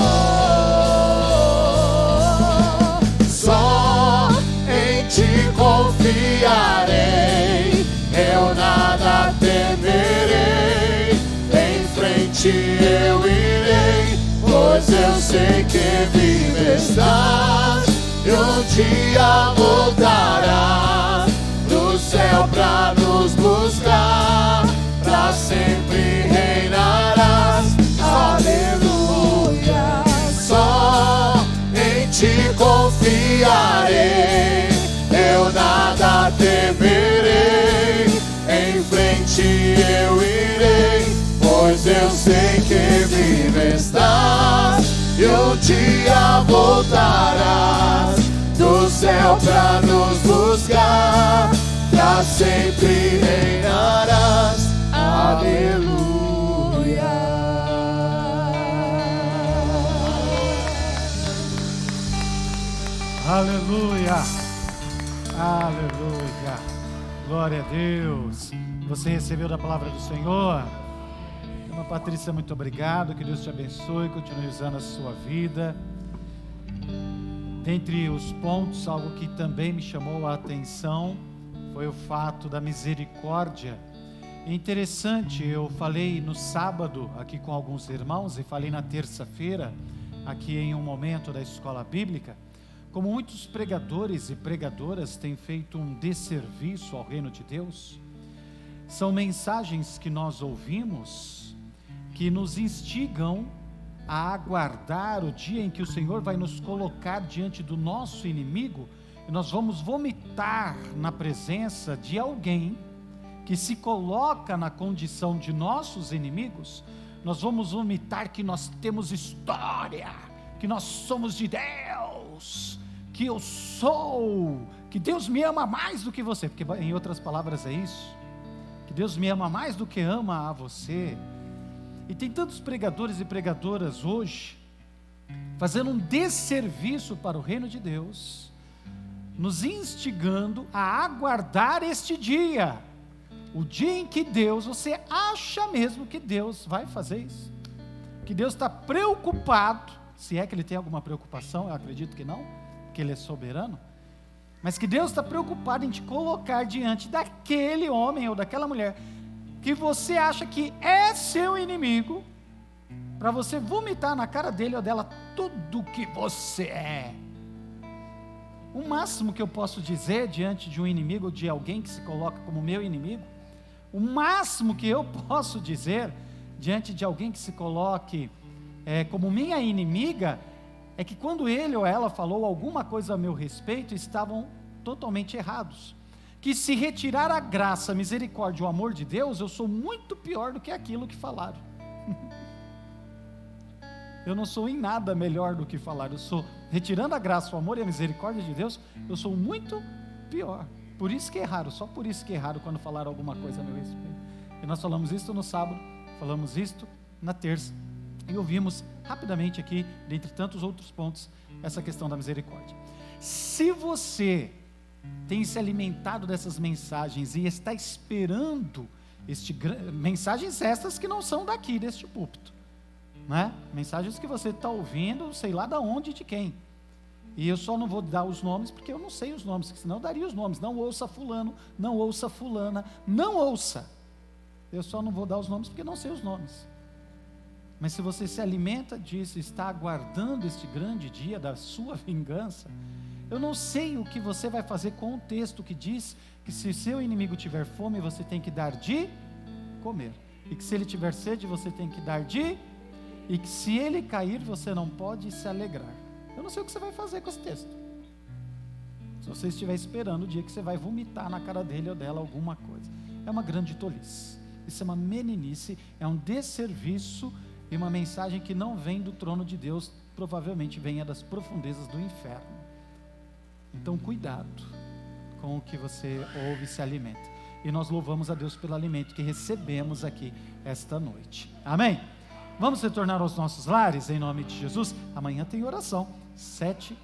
Só em ti confiarei, eu nada temerei, em frente eu irei, pois eu sei que vivo estás, e um dia voltarás do céu pra nos buscar, pra sempre reinarás, aleluia. Só em ti confiarei, eu nada temerei, em frente eu irei, pois eu sei que vivo estás, e um dia voltarás do céu pra nos buscar, pra sempre reinarás, aleluia. Aleluia, aleluia, glória a Deus. Você recebeu da palavra do Senhor? Irmã Patrícia, muito obrigado, que Deus te abençoe, continue usando a sua vida. Dentre os pontos, algo que também me chamou a atenção foi o fato da misericórdia. É interessante, eu falei no sábado aqui com alguns irmãos e falei na terça-feira aqui em um momento da escola bíblica, como muitos pregadores e pregadoras têm feito um desserviço ao reino de Deus. São mensagens que nós ouvimos que nos instigam a aguardar o dia em que o Senhor vai nos colocar diante do nosso inimigo e nós vamos vomitar na presença de alguém que se coloca na condição de nossos inimigos. Nós vamos vomitar que nós temos história, que nós somos de Deus, que eu sou, que Deus me ama mais do que você, porque em outras palavras é isso, que Deus me ama mais do que ama a você. E tem tantos pregadores e pregadoras hoje fazendo um desserviço para o reino de Deus, nos instigando a aguardar este dia, o dia em que Deus, você acha mesmo que Deus vai fazer isso? Que Deus está preocupado, se é que Ele tem alguma preocupação, eu acredito que não, porque Ele é soberano, mas que Deus está preocupado em te colocar diante daquele homem ou daquela mulher que você acha que é seu inimigo, para você vomitar na cara dele ou dela tudo que você é. O máximo que eu posso dizer diante de um inimigo, de alguém que se coloca como meu inimigo, o máximo que eu posso dizer diante de alguém que se coloque como minha inimiga, é que quando ele ou ela falou alguma coisa a meu respeito, estavam totalmente errados. Que se retirar a graça, a misericórdia, o amor de Deus, eu sou muito pior do que aquilo que falaram. Eu não sou em nada melhor do que falaram. Eu sou, retirando a graça, o amor e a misericórdia de Deus, eu sou muito pior. Por isso que erraram, só por isso que erraram quando falaram alguma coisa a meu respeito. E nós falamos isto no sábado, falamos isto na terça, e ouvimos rapidamente aqui, dentre tantos outros pontos, essa questão da misericórdia. Se você tem se alimentado dessas mensagens e está esperando mensagens estas que não são daqui, deste púlpito, né? Mensagens que você está ouvindo, sei lá de onde, de quem. E eu só não vou dar os nomes, porque eu não sei os nomes, senão eu daria os nomes. Não ouça fulano, não ouça fulana, não ouça. Eu só não vou dar os nomes, porque eu não sei os nomes. Mas se você se alimenta disso, está aguardando este grande dia da sua vingança, eu não sei o que você vai fazer com o texto que diz que se seu inimigo tiver fome, você tem que dar de comer. E que se ele tiver sede, você tem que dar de... E que se ele cair, você não pode se alegrar. Eu não sei o que você vai fazer com esse texto. Se você estiver esperando o dia que você vai vomitar na cara dele ou dela alguma coisa. É uma grande tolice. Isso é uma meninice, é um desserviço e uma mensagem que não vem do trono de Deus, provavelmente venha das profundezas do inferno. Então cuidado com o que você ouve e se alimenta. E nós louvamos a Deus pelo alimento que recebemos aqui esta noite. Amém? Vamos retornar aos nossos lares em nome de Jesus. Amanhã tem oração,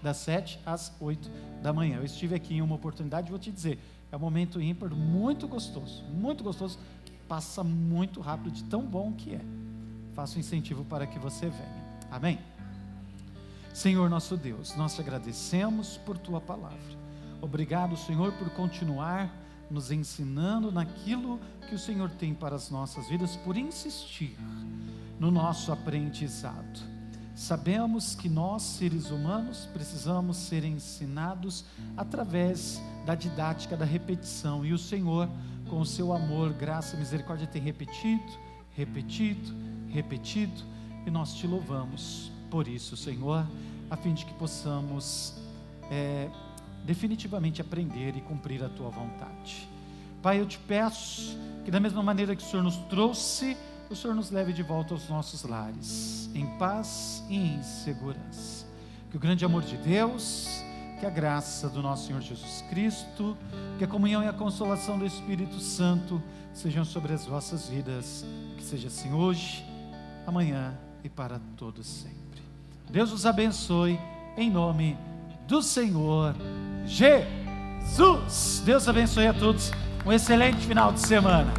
das 7 às 8 da manhã. Eu estive aqui em uma oportunidade, vou te dizer, é um momento ímpar, muito gostoso, passa muito rápido, de tão bom que é. Faço incentivo para que você venha. Amém? Senhor nosso Deus, nós te agradecemos por tua palavra. Obrigado, Senhor, por continuar nos ensinando naquilo que o Senhor tem para as nossas vidas, por insistir no nosso aprendizado. Sabemos que nós, seres humanos, precisamos ser ensinados através da didática, da repetição, e o Senhor, com o seu amor, graça e misericórdia, tem repetido, e nós te louvamos por isso, Senhor, a fim de que possamos definitivamente aprender e cumprir a tua vontade. Pai, eu te peço que da mesma maneira que o Senhor nos trouxe, o Senhor nos leve de volta aos nossos lares, em paz e em segurança. Que o grande amor de Deus, que a graça do nosso Senhor Jesus Cristo, que a comunhão e a consolação do Espírito Santo sejam sobre as vossas vidas, que seja assim hoje, amanhã e para todos sempre. Deus os abençoe, em nome do Senhor Jesus. Deus abençoe a todos, um excelente final de semana.